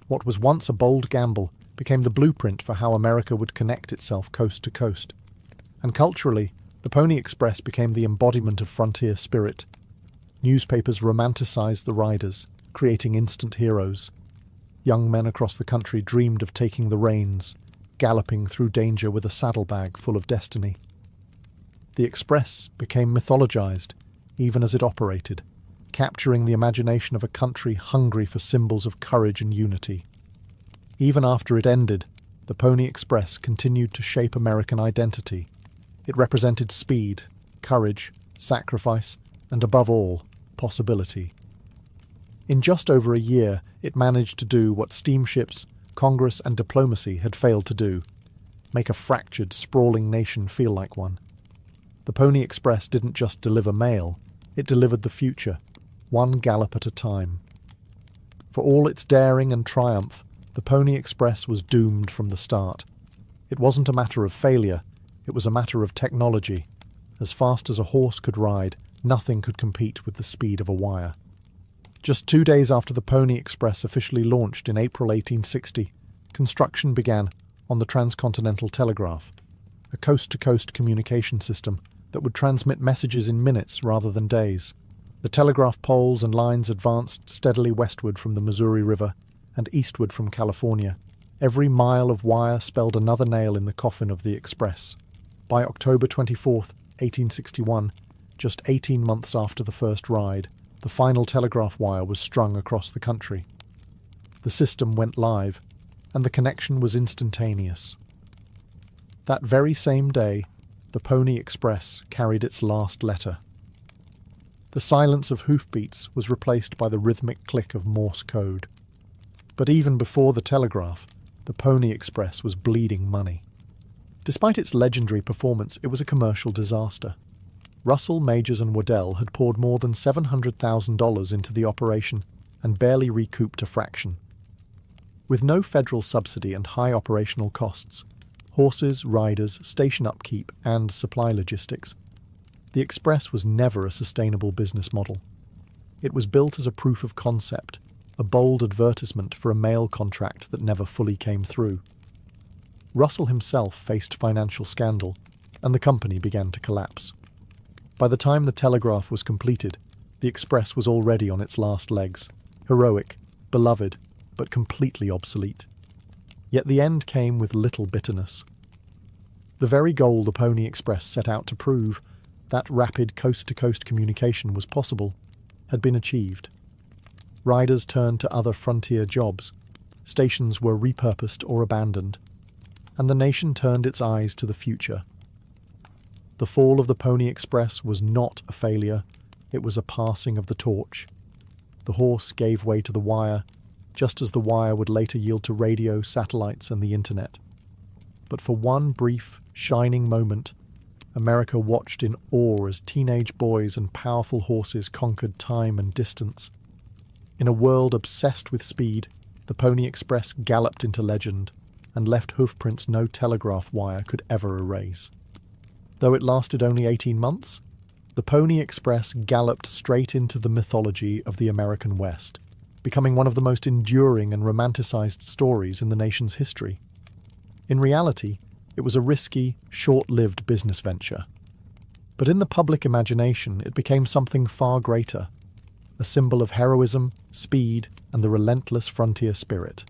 What was once a bold gamble became the blueprint for how America would connect itself coast to coast. And culturally, the Pony Express became the embodiment of frontier spirit. Newspapers romanticized the riders, creating instant heroes. Young men across the country dreamed of taking the reins, galloping through danger with a saddlebag full of destiny. The Express became mythologized, even as it operated, capturing the imagination of a country hungry for symbols of courage and unity. Even after it ended, the Pony Express continued to shape American identity. It represented speed, courage, sacrifice, and above all, possibility. In just over a year, it managed to do what steamships, Congress, and diplomacy had failed to do: make a fractured, sprawling nation feel like one. The Pony Express didn't just deliver mail, it delivered the future, one gallop at a time. For all its daring and triumph, the Pony Express was doomed from the start. It wasn't a matter of failure, it was a matter of technology. As fast as a horse could ride, nothing could compete with the speed of a wire. Just 2 days after the Pony Express officially launched in April 1860, construction began on the Transcontinental Telegraph, a coast-to-coast communication system that would transmit messages in minutes rather than days. The telegraph poles and lines advanced steadily westward from the Missouri River and eastward from California. Every mile of wire spelled another nail in the coffin of the Express. By October 24th, 1861, just 18 months after the first ride, the final telegraph wire was strung across the country. The system went live, and the connection was instantaneous. That very same day, the Pony Express carried its last letter. The silence of hoofbeats was replaced by the rhythmic click of Morse code. But even before the telegraph, the Pony Express was bleeding money. Despite its legendary performance, it was a commercial disaster. Russell, Majors and Waddell had poured more than $700,000 into the operation and barely recouped a fraction. With no federal subsidy and high operational costs, horses, riders, station upkeep, and supply logistics, the Express was never a sustainable business model. It was built as a proof of concept, a bold advertisement for a mail contract that never fully came through. Russell himself faced financial scandal, and the company began to collapse. By the time the telegraph was completed, the Express was already on its last legs, heroic, beloved, but completely obsolete. Yet the end came with little bitterness. The very goal the Pony Express set out to prove, that rapid coast-to-coast communication was possible, had been achieved. Riders turned to other frontier jobs, stations were repurposed or abandoned, and the nation turned its eyes to the future. The fall of the Pony Express was not a failure, it was a passing of the torch. The horse gave way to the wire, just as the wire would later yield to radio, satellites, and the internet. But for one brief, shining moment, America watched in awe as teenage boys and powerful horses conquered time and distance. In a world obsessed with speed, the Pony Express galloped into legend and left hoofprints no telegraph wire could ever erase. Though it lasted only 18 months, the Pony Express galloped straight into the mythology of the American West, becoming one of the most enduring and romanticized stories in the nation's history. In reality, it was a risky, short-lived business venture. But in the public imagination, it became something far greater, a symbol of heroism, speed, and the relentless frontier spirit.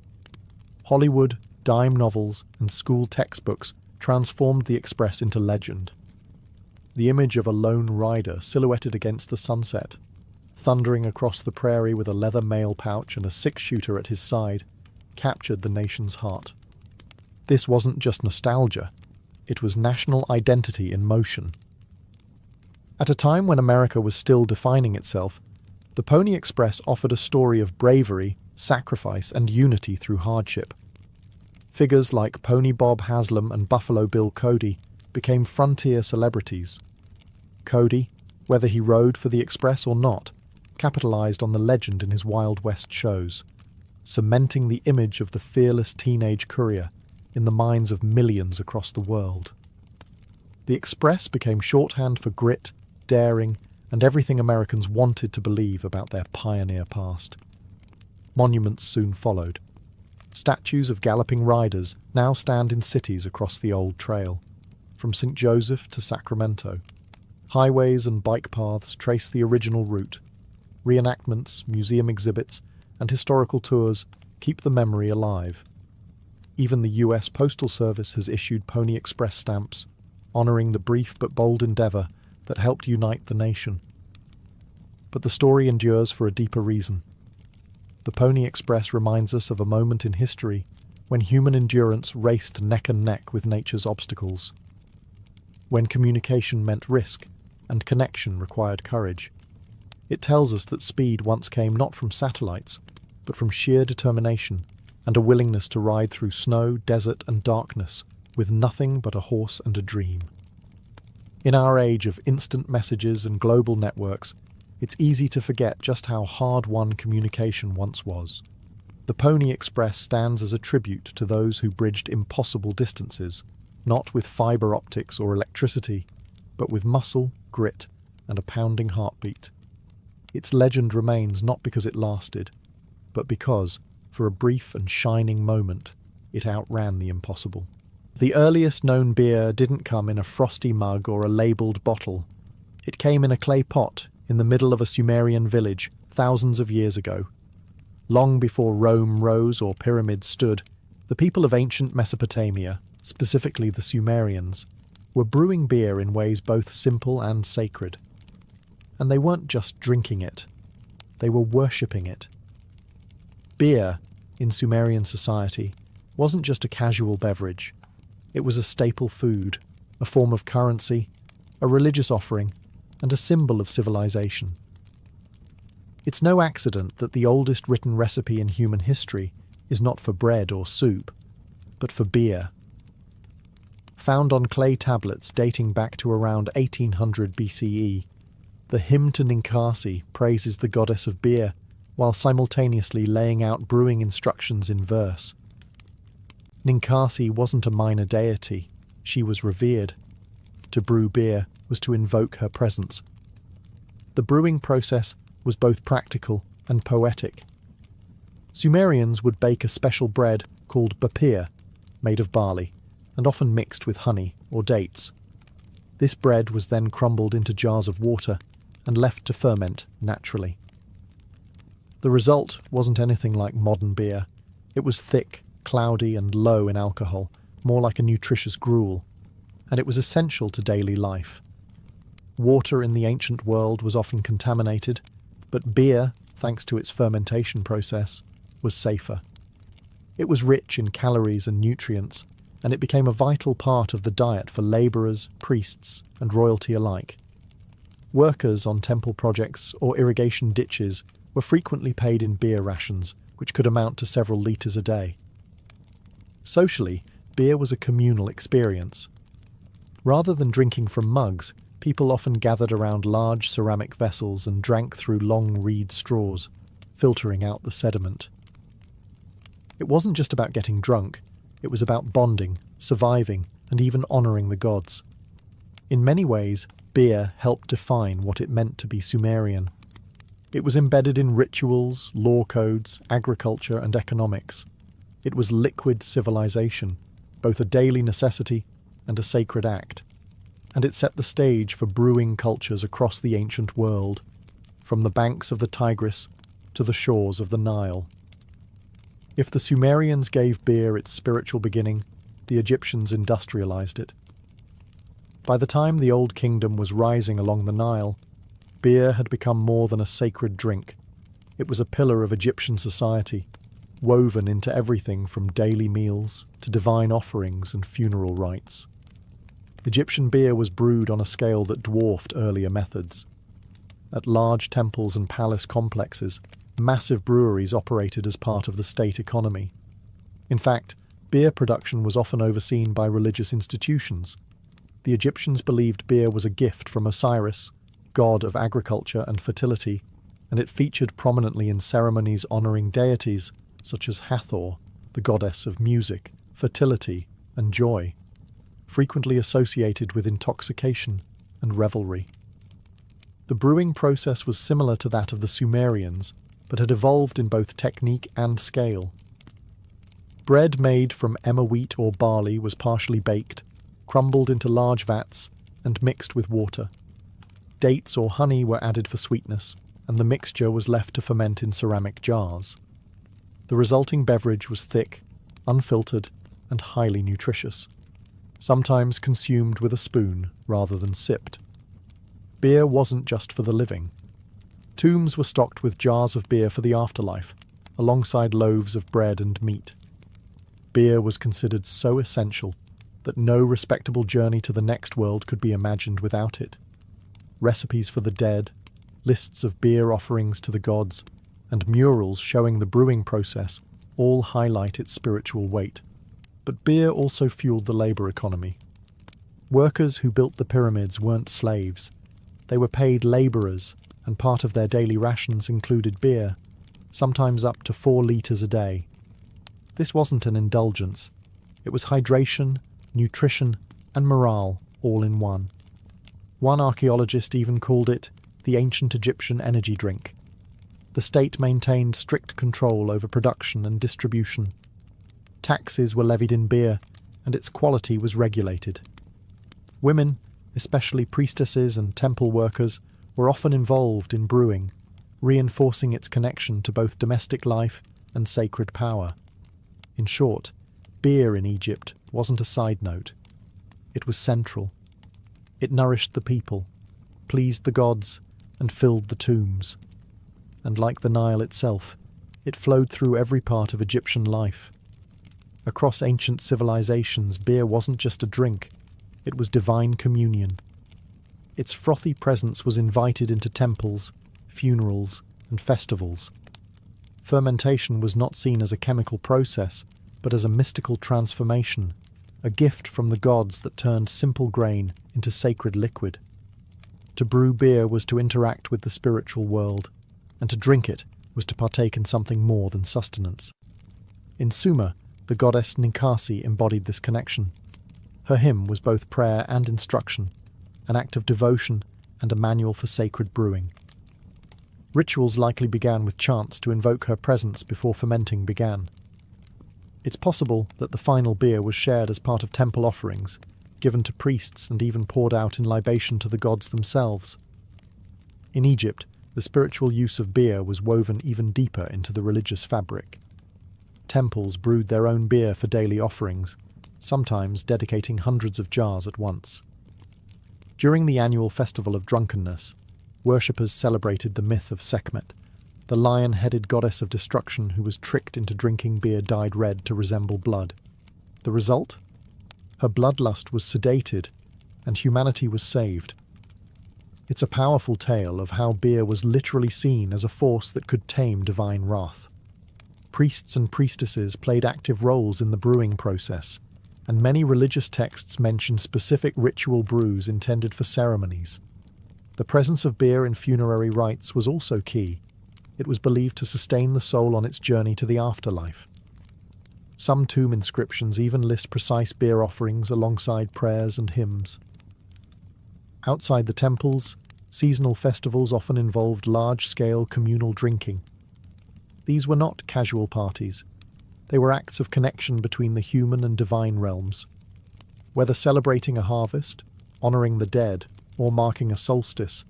Hollywood, dime novels, and school textbooks transformed the Express into legend. The image of a lone rider silhouetted against the sunset, thundering across the prairie with a leather mail pouch and a six-shooter at his side, captured the nation's heart. This wasn't just nostalgia, it was national identity in motion. At a time when America was still defining itself, the Pony Express offered a story of bravery, sacrifice, and unity through hardship. Figures like Pony Bob Haslam and Buffalo Bill Cody became frontier celebrities. Cody, whether he rode for the Express or not, capitalized on the legend in his Wild West shows, cementing the image of the fearless teenage courier in the minds of millions across the world. The Express became shorthand for grit, daring, and everything Americans wanted to believe about their pioneer past. Monuments soon followed. Statues of galloping riders now stand in cities across the old trail, from St. Joseph to Sacramento. Highways and bike paths trace the original route. Reenactments, museum exhibits, and historical tours keep the memory alive. Even the U.S. Postal Service has issued Pony Express stamps, honouring the brief but bold endeavour that helped unite the nation. But the story endures for a deeper reason. The Pony Express reminds us of a moment in history when human endurance raced neck and neck with nature's obstacles, when communication meant risk and connection required courage. It tells us that speed once came not from satellites, but from sheer determination and a willingness to ride through snow, desert, and darkness with nothing but a horse and a dream. In our age of instant messages and global networks, it's easy to forget just how hard-won communication once was. The Pony Express stands as a tribute to those who bridged impossible distances, not with fibre optics or electricity, but with muscle, grit, and a pounding heartbeat. Its legend remains not because it lasted, but because, for a brief and shining moment, it outran the impossible. The earliest known beer didn't come in a frosty mug or a labelled bottle. It came in a clay pot in the middle of a Sumerian village thousands of years ago. Long before Rome rose or pyramids stood, the people of ancient Mesopotamia, specifically the Sumerians, were brewing beer in ways both simple and sacred. And they weren't just drinking it, they were worshipping it. Beer, in Sumerian society, wasn't just a casual beverage. It was a staple food, a form of currency, a religious offering, and a symbol of civilization. It's no accident that the oldest written recipe in human history is not for bread or soup, but for beer. Found on clay tablets dating back to around 1800 BCE, the hymn to Ninkasi praises the goddess of beer while simultaneously laying out brewing instructions in verse. Ninkasi wasn't a minor deity, she was revered. To brew beer was to invoke her presence. The brewing process was both practical and poetic. Sumerians would bake a special bread called bapir, made of barley, and often mixed with honey or dates. This bread was then crumbled into jars of water and left to ferment naturally. The result wasn't anything like modern beer. It was thick, cloudy, and low in alcohol, more like a nutritious gruel, and it was essential to daily life. Water in the ancient world was often contaminated, but beer, thanks to its fermentation process, was safer. It was rich in calories and nutrients, and it became a vital part of the diet for labourers, priests, and royalty alike. Workers on temple projects or irrigation ditches were frequently paid in beer rations, which could amount to several litres a day. Socially, beer was a communal experience. Rather than drinking from mugs, people often gathered around large ceramic vessels and drank through long reed straws, filtering out the sediment. It wasn't just about getting drunk, it was about bonding, surviving, and even honouring the gods. In many ways, beer helped define what it meant to be Sumerian. It was embedded in rituals, law codes, agriculture, and economics. It was liquid civilization, both a daily necessity and a sacred act. And it set the stage for brewing cultures across the ancient world, from the banks of the Tigris to the shores of the Nile. If the Sumerians gave beer its spiritual beginning, the Egyptians industrialized it. By the time the Old Kingdom was rising along the Nile, beer had become more than a sacred drink. It was a pillar of Egyptian society, woven into everything from daily meals to divine offerings and funeral rites. Egyptian beer was brewed on a scale that dwarfed earlier methods. At large temples and palace complexes, massive breweries operated as part of the state economy. In fact, beer production was often overseen by religious institutions. The Egyptians believed beer was a gift from Osiris, god of agriculture and fertility, and it featured prominently in ceremonies honouring deities such as Hathor, the goddess of music, fertility, and joy, frequently associated with intoxication and revelry. The brewing process was similar to that of the Sumerians, but had evolved in both technique and scale. Bread made from emmer wheat or barley was partially baked, crumbled into large vats, and mixed with water. Dates or honey were added for sweetness, and the mixture was left to ferment in ceramic jars. The resulting beverage was thick, unfiltered, and highly nutritious, sometimes consumed with a spoon rather than sipped. Beer wasn't just for the living. Tombs were stocked with jars of beer for the afterlife, alongside loaves of bread and meat. Beer was considered so essential that no respectable journey to the next world could be imagined without it. Recipes for the dead, lists of beer offerings to the gods, and murals showing the brewing process all highlight its spiritual weight. But beer also fueled the labor economy. Workers who built the pyramids weren't slaves. They were paid laborers, and part of their daily rations included beer, sometimes up to 4 liters a day. This wasn't an indulgence. It was hydration, nutrition, and morale all in one. One archaeologist even called it the ancient Egyptian energy drink. The state maintained strict control over production and distribution. Taxes were levied in beer, and its quality was regulated. Women, especially priestesses and temple workers, were often involved in brewing, reinforcing its connection to both domestic life and sacred power. In short, beer in Egypt wasn't a side note. It was central. It nourished the people, pleased the gods, and filled the tombs. And like the Nile itself, it flowed through every part of Egyptian life. Across ancient civilizations, beer wasn't just a drink, it was divine communion. Its frothy presence was invited into temples, funerals, and festivals. Fermentation was not seen as a chemical process, but as a mystical transformation, a gift from the gods that turned simple grain into sacred liquid. To brew beer was to interact with the spiritual world, and to drink it was to partake in something more than sustenance. In Sumer, the goddess Ninkasi embodied this connection. Her hymn was both prayer and instruction, an act of devotion and a manual for sacred brewing. Rituals likely began with chants to invoke her presence before fermenting began. It's possible that the final beer was shared as part of temple offerings, given to priests and even poured out in libation to the gods themselves. In Egypt, the spiritual use of beer was woven even deeper into the religious fabric. Temples brewed their own beer for daily offerings, sometimes dedicating hundreds of jars at once. During the annual festival of drunkenness, worshippers celebrated the myth of Sekhmet, the lion-headed goddess of destruction who was tricked into drinking beer dyed red to resemble blood. The result? Her bloodlust was sedated, and humanity was saved. It's a powerful tale of how beer was literally seen as a force that could tame divine wrath. Priests and priestesses played active roles in the brewing process, and many religious texts mention specific ritual brews intended for ceremonies. The presence of beer in funerary rites was also key. It was believed to sustain the soul on its journey to the afterlife. Some tomb inscriptions even list precise beer offerings alongside prayers and hymns. Outside the temples, seasonal festivals often involved large-scale communal drinking. These were not casual parties. They were acts of connection between the human and divine realms. Whether celebrating a harvest, honouring the dead, or marking a solstice,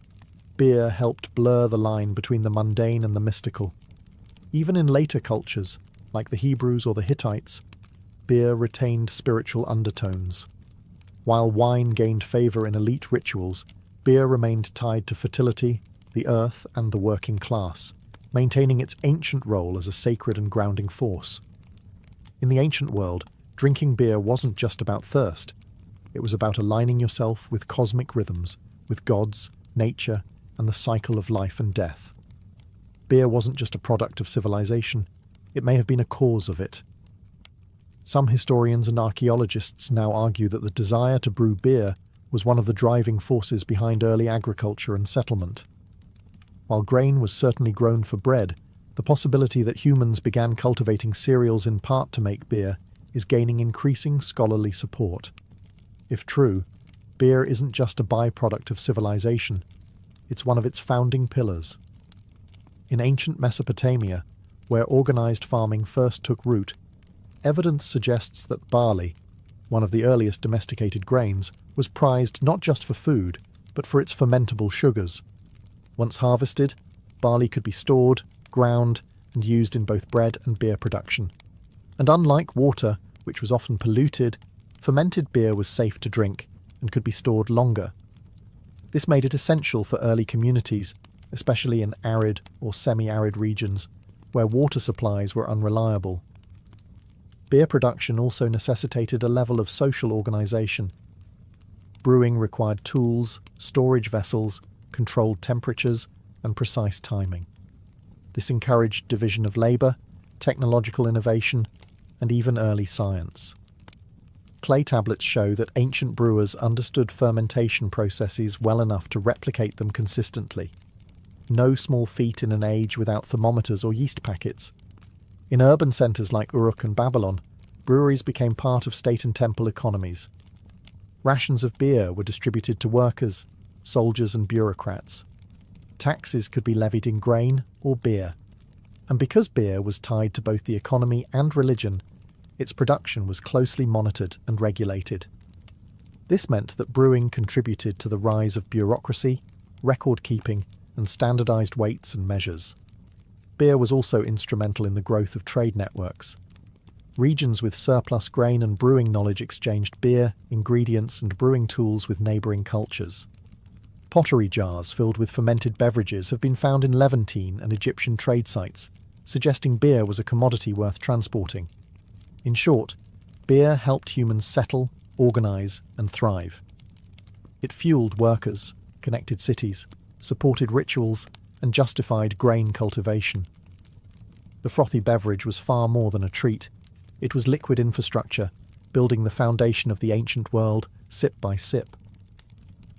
beer helped blur the line between the mundane and the mystical. Even in later cultures, like the Hebrews or the Hittites, beer retained spiritual undertones. While wine gained favour in elite rituals, beer remained tied to fertility, the earth, and the working class, maintaining its ancient role as a sacred and grounding force. In the ancient world, drinking beer wasn't just about thirst. It was about aligning yourself with cosmic rhythms, with gods, nature, and the cycle of life and death. Beer wasn't just a product of civilization. It may have been a cause of it. Some historians and archaeologists now argue that the desire to brew beer was one of the driving forces behind early agriculture and settlement. While grain was certainly grown for bread, the possibility that humans began cultivating cereals in part to make beer is gaining increasing scholarly support. If true, beer isn't just a byproduct of civilization, it's one of its founding pillars. In ancient Mesopotamia, where organized farming first took root, evidence suggests that barley, one of the earliest domesticated grains, was prized not just for food, but for its fermentable sugars. Once harvested, barley could be stored, ground, and used in both bread and beer production. And unlike water, which was often polluted, fermented beer was safe to drink and could be stored longer. This made it essential for early communities, especially in arid or semi-arid regions, where water supplies were unreliable. Beer production also necessitated a level of social organization. Brewing required tools, storage vessels, controlled temperatures, and precise timing. This encouraged division of labour, technological innovation, and even early science. Clay tablets show that ancient brewers understood fermentation processes well enough to replicate them consistently. No small feat in an age without thermometers or yeast packets. In urban centres like Uruk and Babylon, breweries became part of state and temple economies. Rations of beer were distributed to workers, soldiers and bureaucrats. Taxes could be levied in grain or beer. And because beer was tied to both the economy and religion, its production was closely monitored and regulated. This meant that brewing contributed to the rise of bureaucracy, record-keeping, and standardised weights and measures. Beer was also instrumental in the growth of trade networks. Regions with surplus grain and brewing knowledge exchanged beer, ingredients, and brewing tools with neighbouring cultures. Pottery jars filled with fermented beverages have been found in Levantine and Egyptian trade sites, suggesting beer was a commodity worth transporting. In short, beer helped humans settle, organise, and thrive. It fueled workers, connected cities, supported rituals, and justified grain cultivation. The frothy beverage was far more than a treat. It was liquid infrastructure, building the foundation of the ancient world, sip by sip.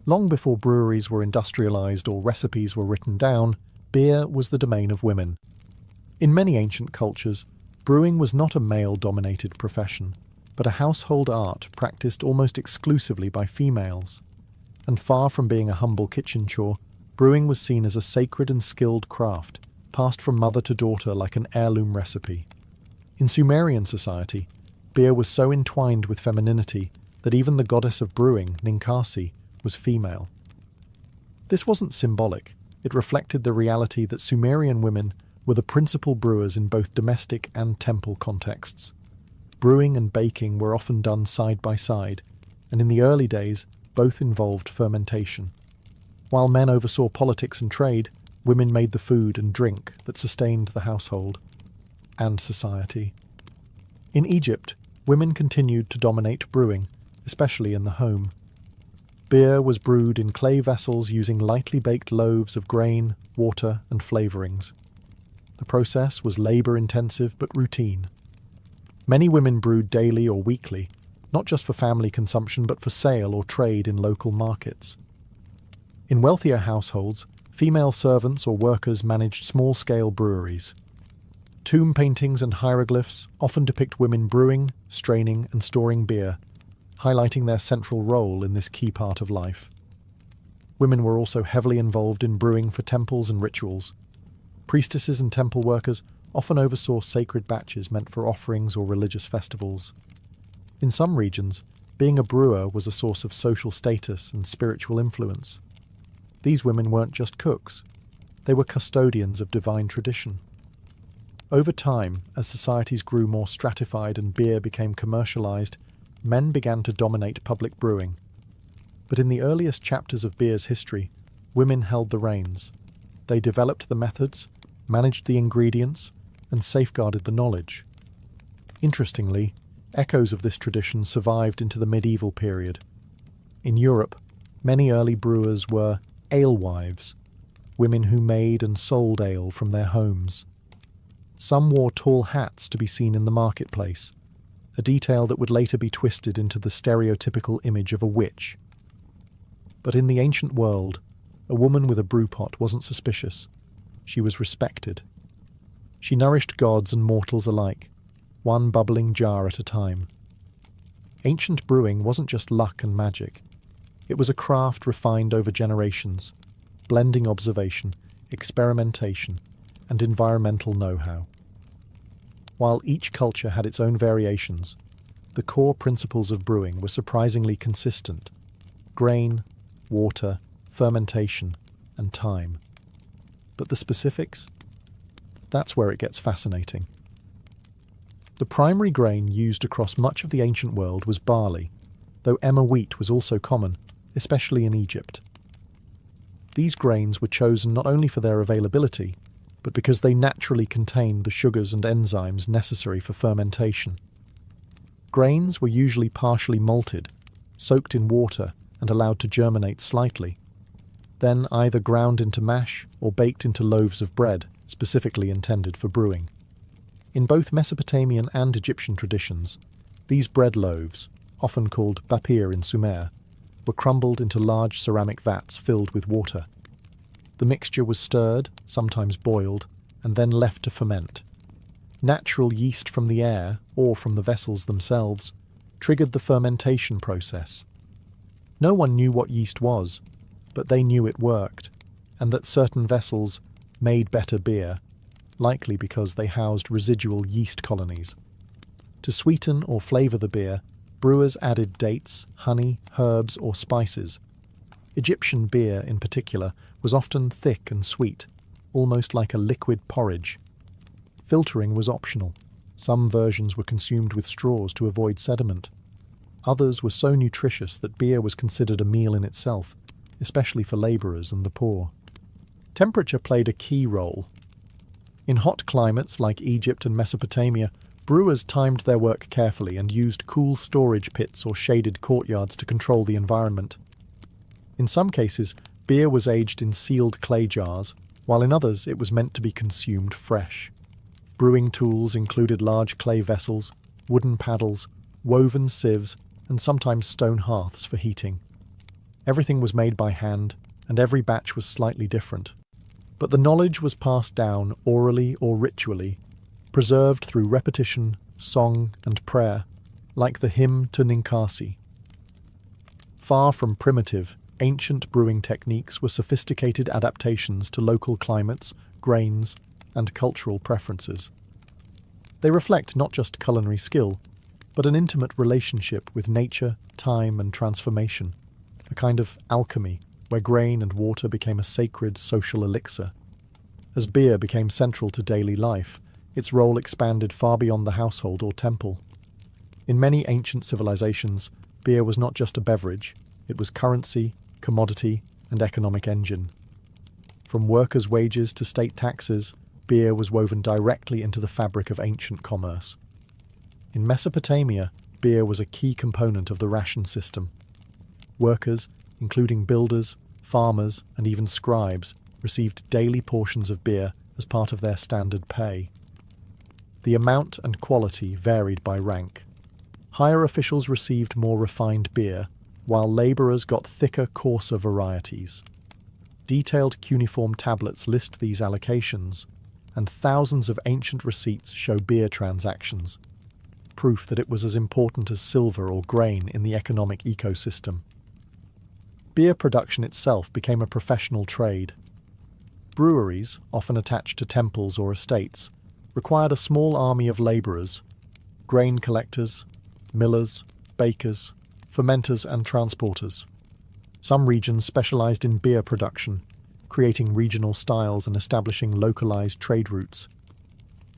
Long before breweries were industrialised or recipes were written down, beer was the domain of women. In many ancient cultures, brewing was not a male-dominated profession, but a household art practised almost exclusively by females. And far from being a humble kitchen chore, brewing was seen as a sacred and skilled craft, passed from mother to daughter like an heirloom recipe. In Sumerian society, beer was so entwined with femininity that even the goddess of brewing, Ninkasi, was female. This wasn't symbolic. It reflected the reality that Sumerian women were the principal brewers in both domestic and temple contexts. Brewing and baking were often done side by side, and in the early days, both involved fermentation. While men oversaw politics and trade, women made the food and drink that sustained the household and society. In Egypt, women continued to dominate brewing, especially in the home. Beer was brewed in clay vessels using lightly baked loaves of grain, water, and flavourings. The process was labour-intensive but routine. Many women brewed daily or weekly, not just for family consumption but for sale or trade in local markets. In wealthier households, female servants or workers managed small-scale breweries. Tomb paintings and hieroglyphs often depict women brewing, straining, and storing beer, highlighting their central role in this key part of life. Women were also heavily involved in brewing for temples and rituals. Priestesses and temple workers often oversaw sacred batches meant for offerings or religious festivals. In some regions, being a brewer was a source of social status and spiritual influence. These women weren't just cooks. They were custodians of divine tradition. Over time, as societies grew more stratified and beer became commercialized, men began to dominate public brewing. But in the earliest chapters of beer's history, women held the reins. They developed the methods, managed the ingredients, and safeguarded the knowledge. Interestingly, echoes of this tradition survived into the medieval period. In Europe, many early brewers were alewives, women who made and sold ale from their homes. Some wore tall hats to be seen in the marketplace, a detail that would later be twisted into the stereotypical image of a witch. But in the ancient world, a woman with a brewpot wasn't suspicious. She was respected. She nourished gods and mortals alike, one bubbling jar at a time. Ancient brewing wasn't just luck and magic. It was a craft refined over generations, blending observation, experimentation, and environmental know-how. While each culture had its own variations, the core principles of brewing were surprisingly consistent: grain, water, fermentation, and time. But the specifics? That's where it gets fascinating. The primary grain used across much of the ancient world was barley, though emmer wheat was also common, especially in Egypt. These grains were chosen not only for their availability, but because they naturally contained the sugars and enzymes necessary for fermentation. Grains were usually partially malted, soaked in water, and allowed to germinate slightly. then either ground into mash or baked into loaves of bread, specifically intended for brewing. In both Mesopotamian and Egyptian traditions, these bread loaves, often called bapir in Sumer, were crumbled into large ceramic vats filled with water. The mixture was stirred, sometimes boiled, and then left to ferment. Natural yeast from the air, or from the vessels themselves, triggered the fermentation process. No one knew what yeast was, but they knew it worked, and that certain vessels made better beer, likely because they housed residual yeast colonies. To sweeten or flavour the beer, brewers added dates, honey, herbs, or spices. Egyptian beer, in particular, was often thick and sweet, almost like a liquid porridge. Filtering was optional. Some versions were consumed with straws to avoid sediment. Others were so nutritious that beer was considered a meal in itself, especially for labourers and the poor. Temperature played a key role. In hot climates like Egypt and Mesopotamia, brewers timed their work carefully and used cool storage pits or shaded courtyards to control the environment. In some cases, beer was aged in sealed clay jars, while in others it was meant to be consumed fresh. Brewing tools included large clay vessels, wooden paddles, woven sieves, and sometimes stone hearths for heating. Everything was made by hand, and every batch was slightly different. But the knowledge was passed down orally or ritually, preserved through repetition, song, and prayer, like the hymn to Ninkasi. Far from primitive, ancient brewing techniques were sophisticated adaptations to local climates, grains, and cultural preferences. They reflect not just culinary skill, but an intimate relationship with nature, time, and transformation, a kind of alchemy where grain and water became a sacred social elixir. As beer became central to daily life, its role expanded far beyond the household or temple. In many ancient civilizations, beer was not just a beverage, it was currency, commodity, and economic engine. From workers' wages to state taxes, beer was woven directly into the fabric of ancient commerce. In Mesopotamia, beer was a key component of the ration system. Workers, including builders, farmers, and even scribes, received daily portions of beer as part of their standard pay. The amount and quality varied by rank. Higher officials received more refined beer, while labourers got thicker, coarser varieties. Detailed cuneiform tablets list these allocations, and thousands of ancient receipts show beer transactions, proof that it was as important as silver or grain in the economic ecosystem. Beer production itself became a professional trade. Breweries, often attached to temples or estates, required a small army of labourers, grain collectors, millers, bakers, fermenters and transporters. Some regions specialised in beer production, creating regional styles and establishing localised trade routes.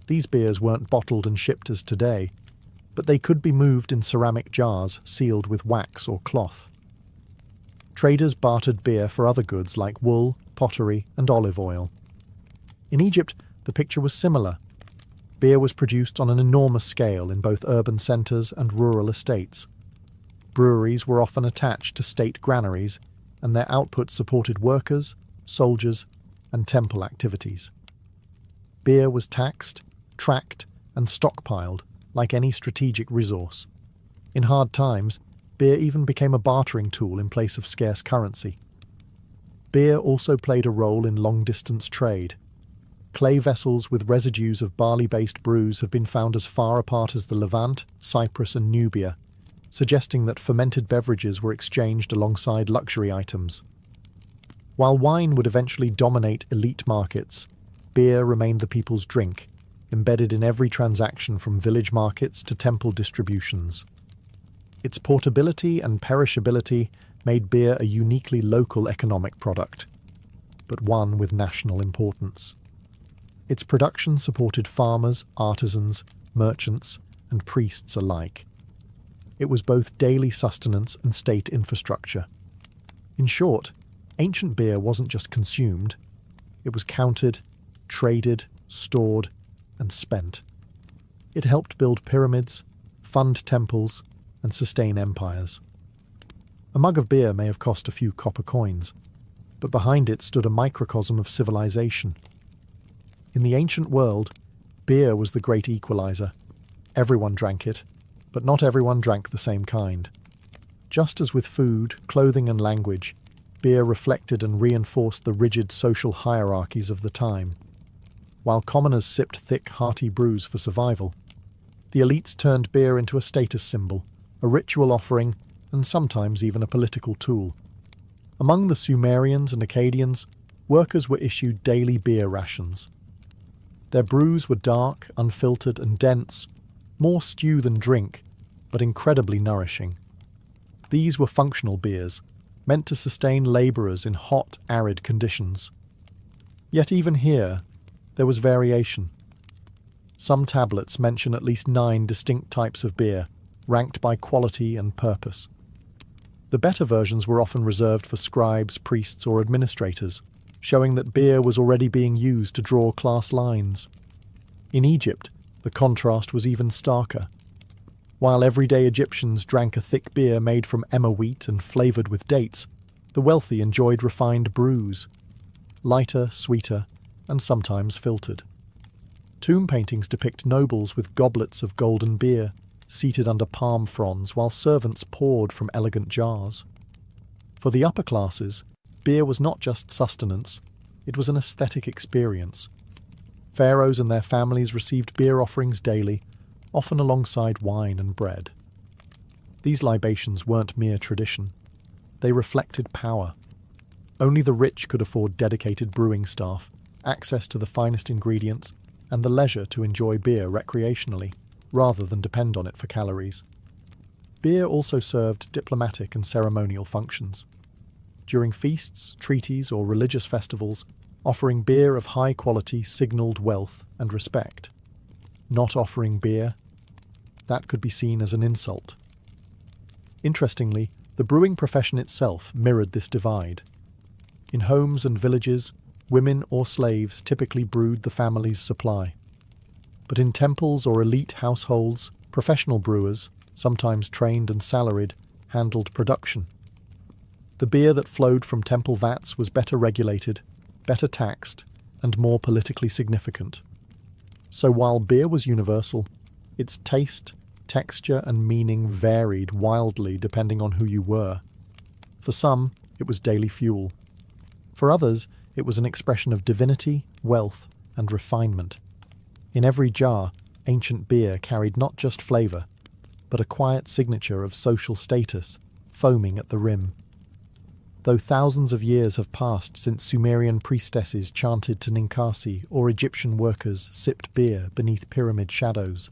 These beers weren't bottled and shipped as today, but they could be moved in ceramic jars sealed with wax or cloth. Traders bartered beer for other goods like wool, pottery, and olive oil. In Egypt, the picture was similar. Beer was produced on an enormous scale in both urban centres and rural estates. Breweries were often attached to state granaries, and their output supported workers, soldiers, and temple activities. Beer was taxed, tracked, and stockpiled like any strategic resource. In hard times, beer even became a bartering tool in place of scarce currency. Beer also played a role in long-distance trade. Clay vessels with residues of barley-based brews have been found as far apart as the Levant, Cyprus, and Nubia, suggesting that fermented beverages were exchanged alongside luxury items. While wine would eventually dominate elite markets, beer remained the people's drink, embedded in every transaction from village markets to temple distributions. Its portability and perishability made beer a uniquely local economic product, but one with national importance. Its production supported farmers, artisans, merchants, and priests alike. It was both daily sustenance and state infrastructure. In short, ancient beer wasn't just consumed, it was counted, traded, stored, and spent. It helped build pyramids, fund temples, and sustain empires. A mug of beer may have cost a few copper coins, but behind it stood a microcosm of civilization. In the ancient world, beer was the great equalizer. Everyone drank it, but not everyone drank the same kind. Just as with food, clothing and language, beer reflected and reinforced the rigid social hierarchies of the time. While commoners sipped thick, hearty brews for survival, the elites turned beer into a status symbol, a ritual offering, and sometimes even a political tool. Among the Sumerians and Akkadians, workers were issued daily beer rations. Their brews were dark, unfiltered, and dense, more stew than drink, but incredibly nourishing. These were functional beers, meant to sustain labourers in hot, arid conditions. Yet even here, there was variation. Some tablets mention at least 9 distinct types of beer, ranked by quality and purpose. The better versions were often reserved for scribes, priests, or administrators, showing that beer was already being used to draw class lines. In Egypt, the contrast was even starker. While everyday Egyptians drank a thick beer made from emmer wheat and flavoured with dates, the wealthy enjoyed refined brews, lighter, sweeter, and sometimes filtered. Tomb paintings depict nobles with goblets of golden beer, seated under palm fronds while servants poured from elegant jars. For the upper classes, beer was not just sustenance, it was an aesthetic experience. Pharaohs and their families received beer offerings daily, often alongside wine and bread. These libations weren't mere tradition. They reflected power. Only the rich could afford dedicated brewing staff, access to the finest ingredients, and the leisure to enjoy beer recreationally, rather than depend on it for calories. Beer also served diplomatic and ceremonial functions. During feasts, treaties, or religious festivals, offering beer of high quality signalled wealth and respect. Not offering beer, that could be seen as an insult. Interestingly, the brewing profession itself mirrored this divide. In homes and villages, women or slaves typically brewed the family's supply. But in temples or elite households, professional brewers, sometimes trained and salaried, handled production. The beer that flowed from temple vats was better regulated, better taxed, and more politically significant. So while beer was universal, its taste, texture, and meaning varied wildly depending on who you were. For some, it was daily fuel. For others, it was an expression of divinity, wealth, and refinement. In every jar, ancient beer carried not just flavour, but a quiet signature of social status, foaming at the rim. Though thousands of years have passed since Sumerian priestesses chanted to Ninkasi or Egyptian workers sipped beer beneath pyramid shadows,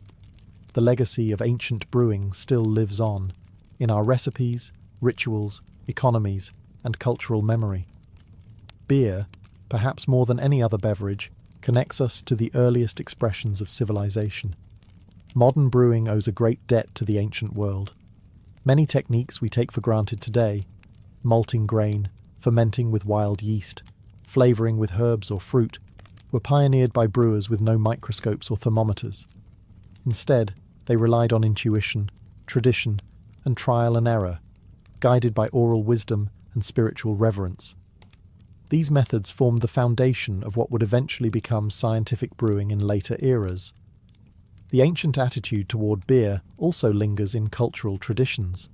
the legacy of ancient brewing still lives on, in our recipes, rituals, economies, and cultural memory. Beer, perhaps more than any other beverage, connects us to the earliest expressions of civilization. Modern brewing owes a great debt to the ancient world. Many techniques we take for granted today, malting grain, fermenting with wild yeast, flavouring with herbs or fruit, were pioneered by brewers with no microscopes or thermometers. Instead, they relied on intuition, tradition, and trial and error, guided by oral wisdom and spiritual reverence. These methods formed the foundation of what would eventually become scientific brewing in later eras. The ancient attitude toward beer also lingers in cultural traditions.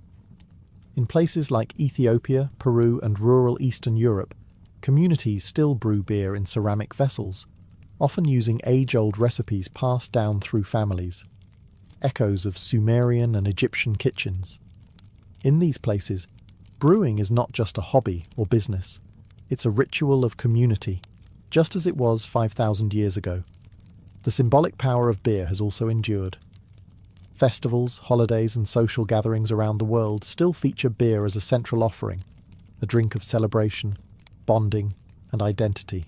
In places like Ethiopia, Peru, and rural Eastern Europe, communities still brew beer in ceramic vessels, often using age-old recipes passed down through families, echoes of Sumerian and Egyptian kitchens. In these places, brewing is not just a hobby or business. It's a ritual of community, just as it was 5,000 years ago. The symbolic power of beer has also endured. Festivals, holidays, and social gatherings around the world still feature beer as a central offering, a drink of celebration, bonding, and identity.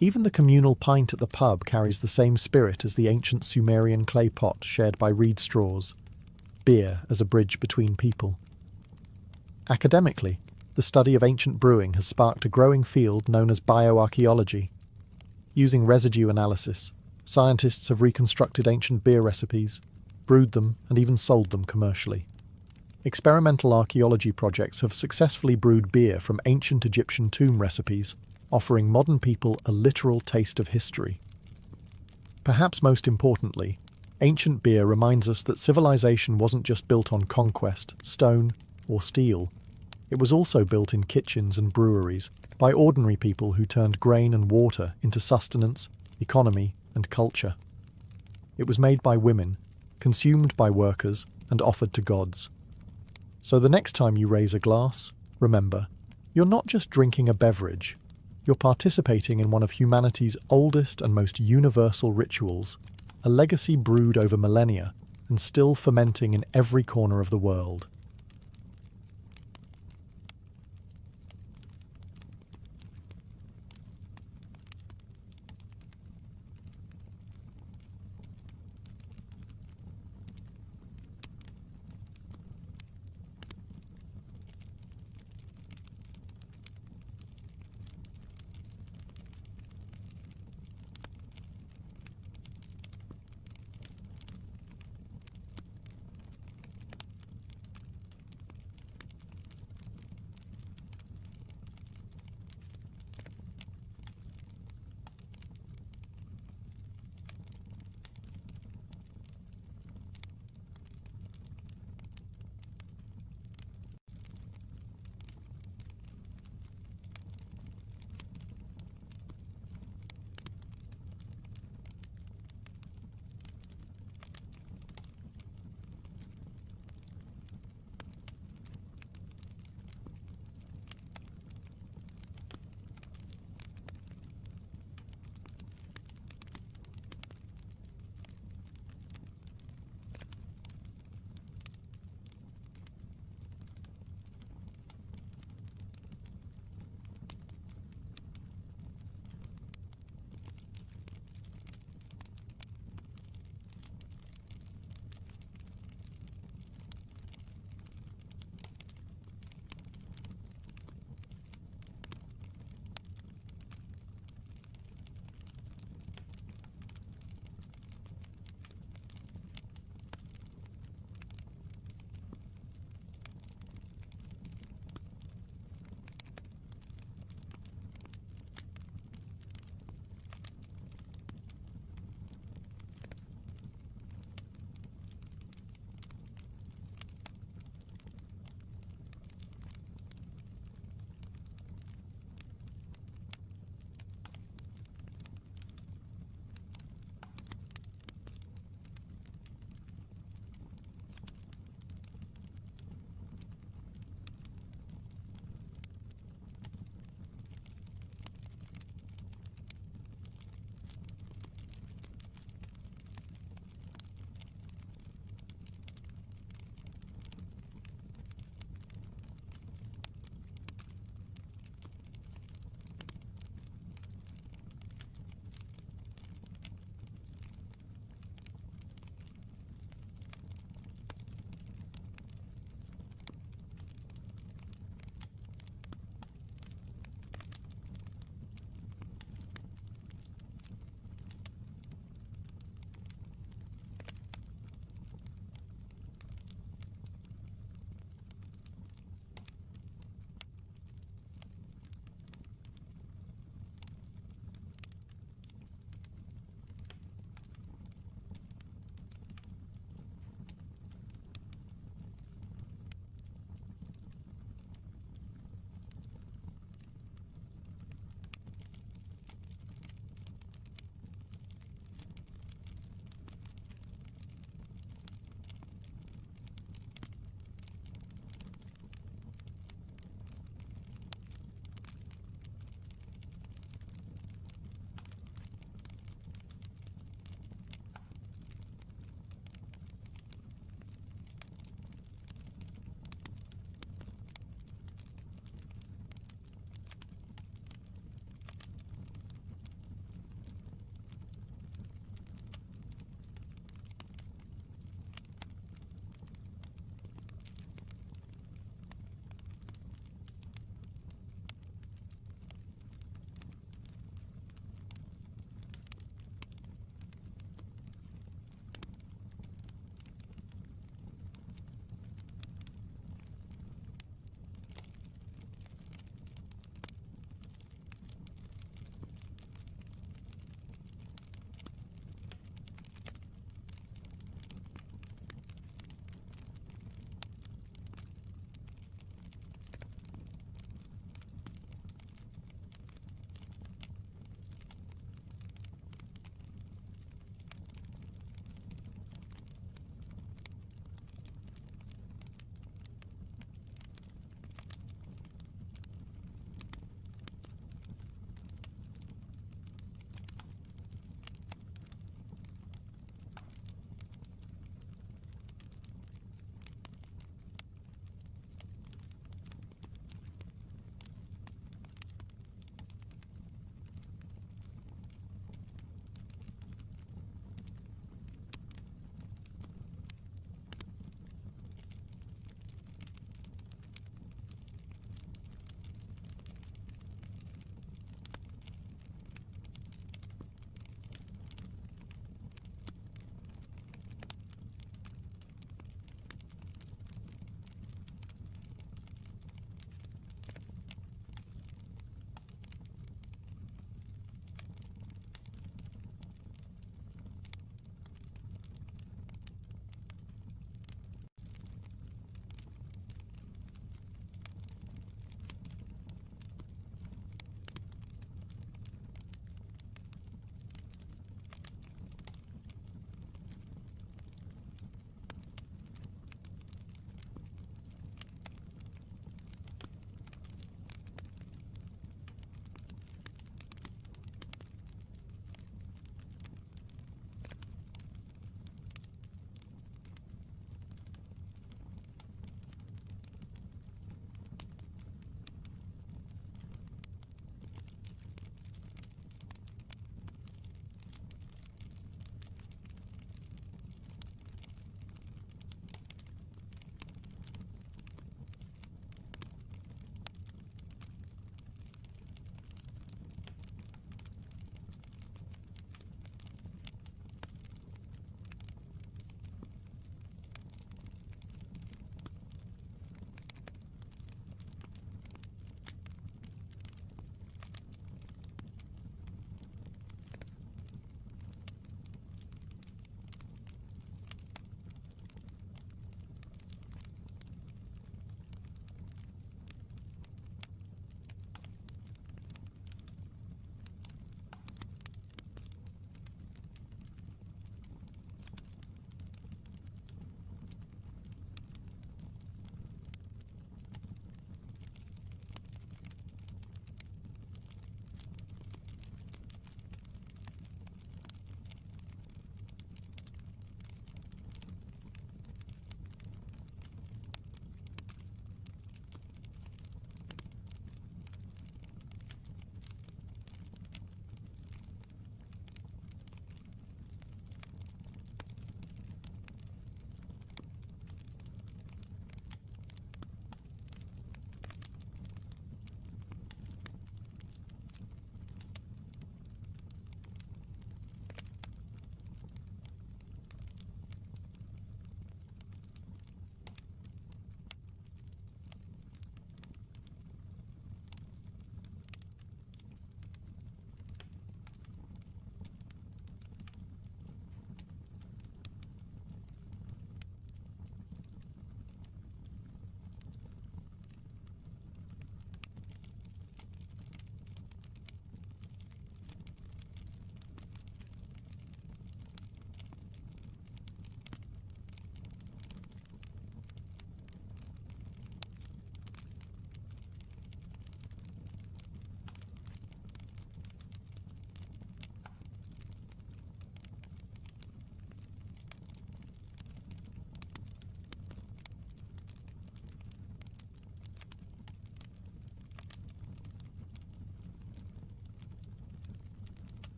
Even the communal pint at the pub carries the same spirit as the ancient Sumerian clay pot shared by reed straws, beer as a bridge between people. Academically, the study of ancient brewing has sparked a growing field known as bioarchaeology. Using residue analysis, scientists have reconstructed ancient beer recipes, brewed them, and even sold them commercially. experimental archaeology projects have successfully brewed beer from ancient Egyptian tomb recipes, offering modern people a literal taste of history. Perhaps most importantly, ancient beer reminds us that civilization wasn't just built on conquest, stone, or steel. It was also built in kitchens and breweries by ordinary people who turned grain and water into sustenance, economy, and culture. It was made by women, consumed by workers, and offered to gods. So the next time you raise a glass, remember, you're not just drinking a beverage, you're participating in one of humanity's oldest and most universal rituals, a legacy brewed over millennia and still fermenting in every corner of the world.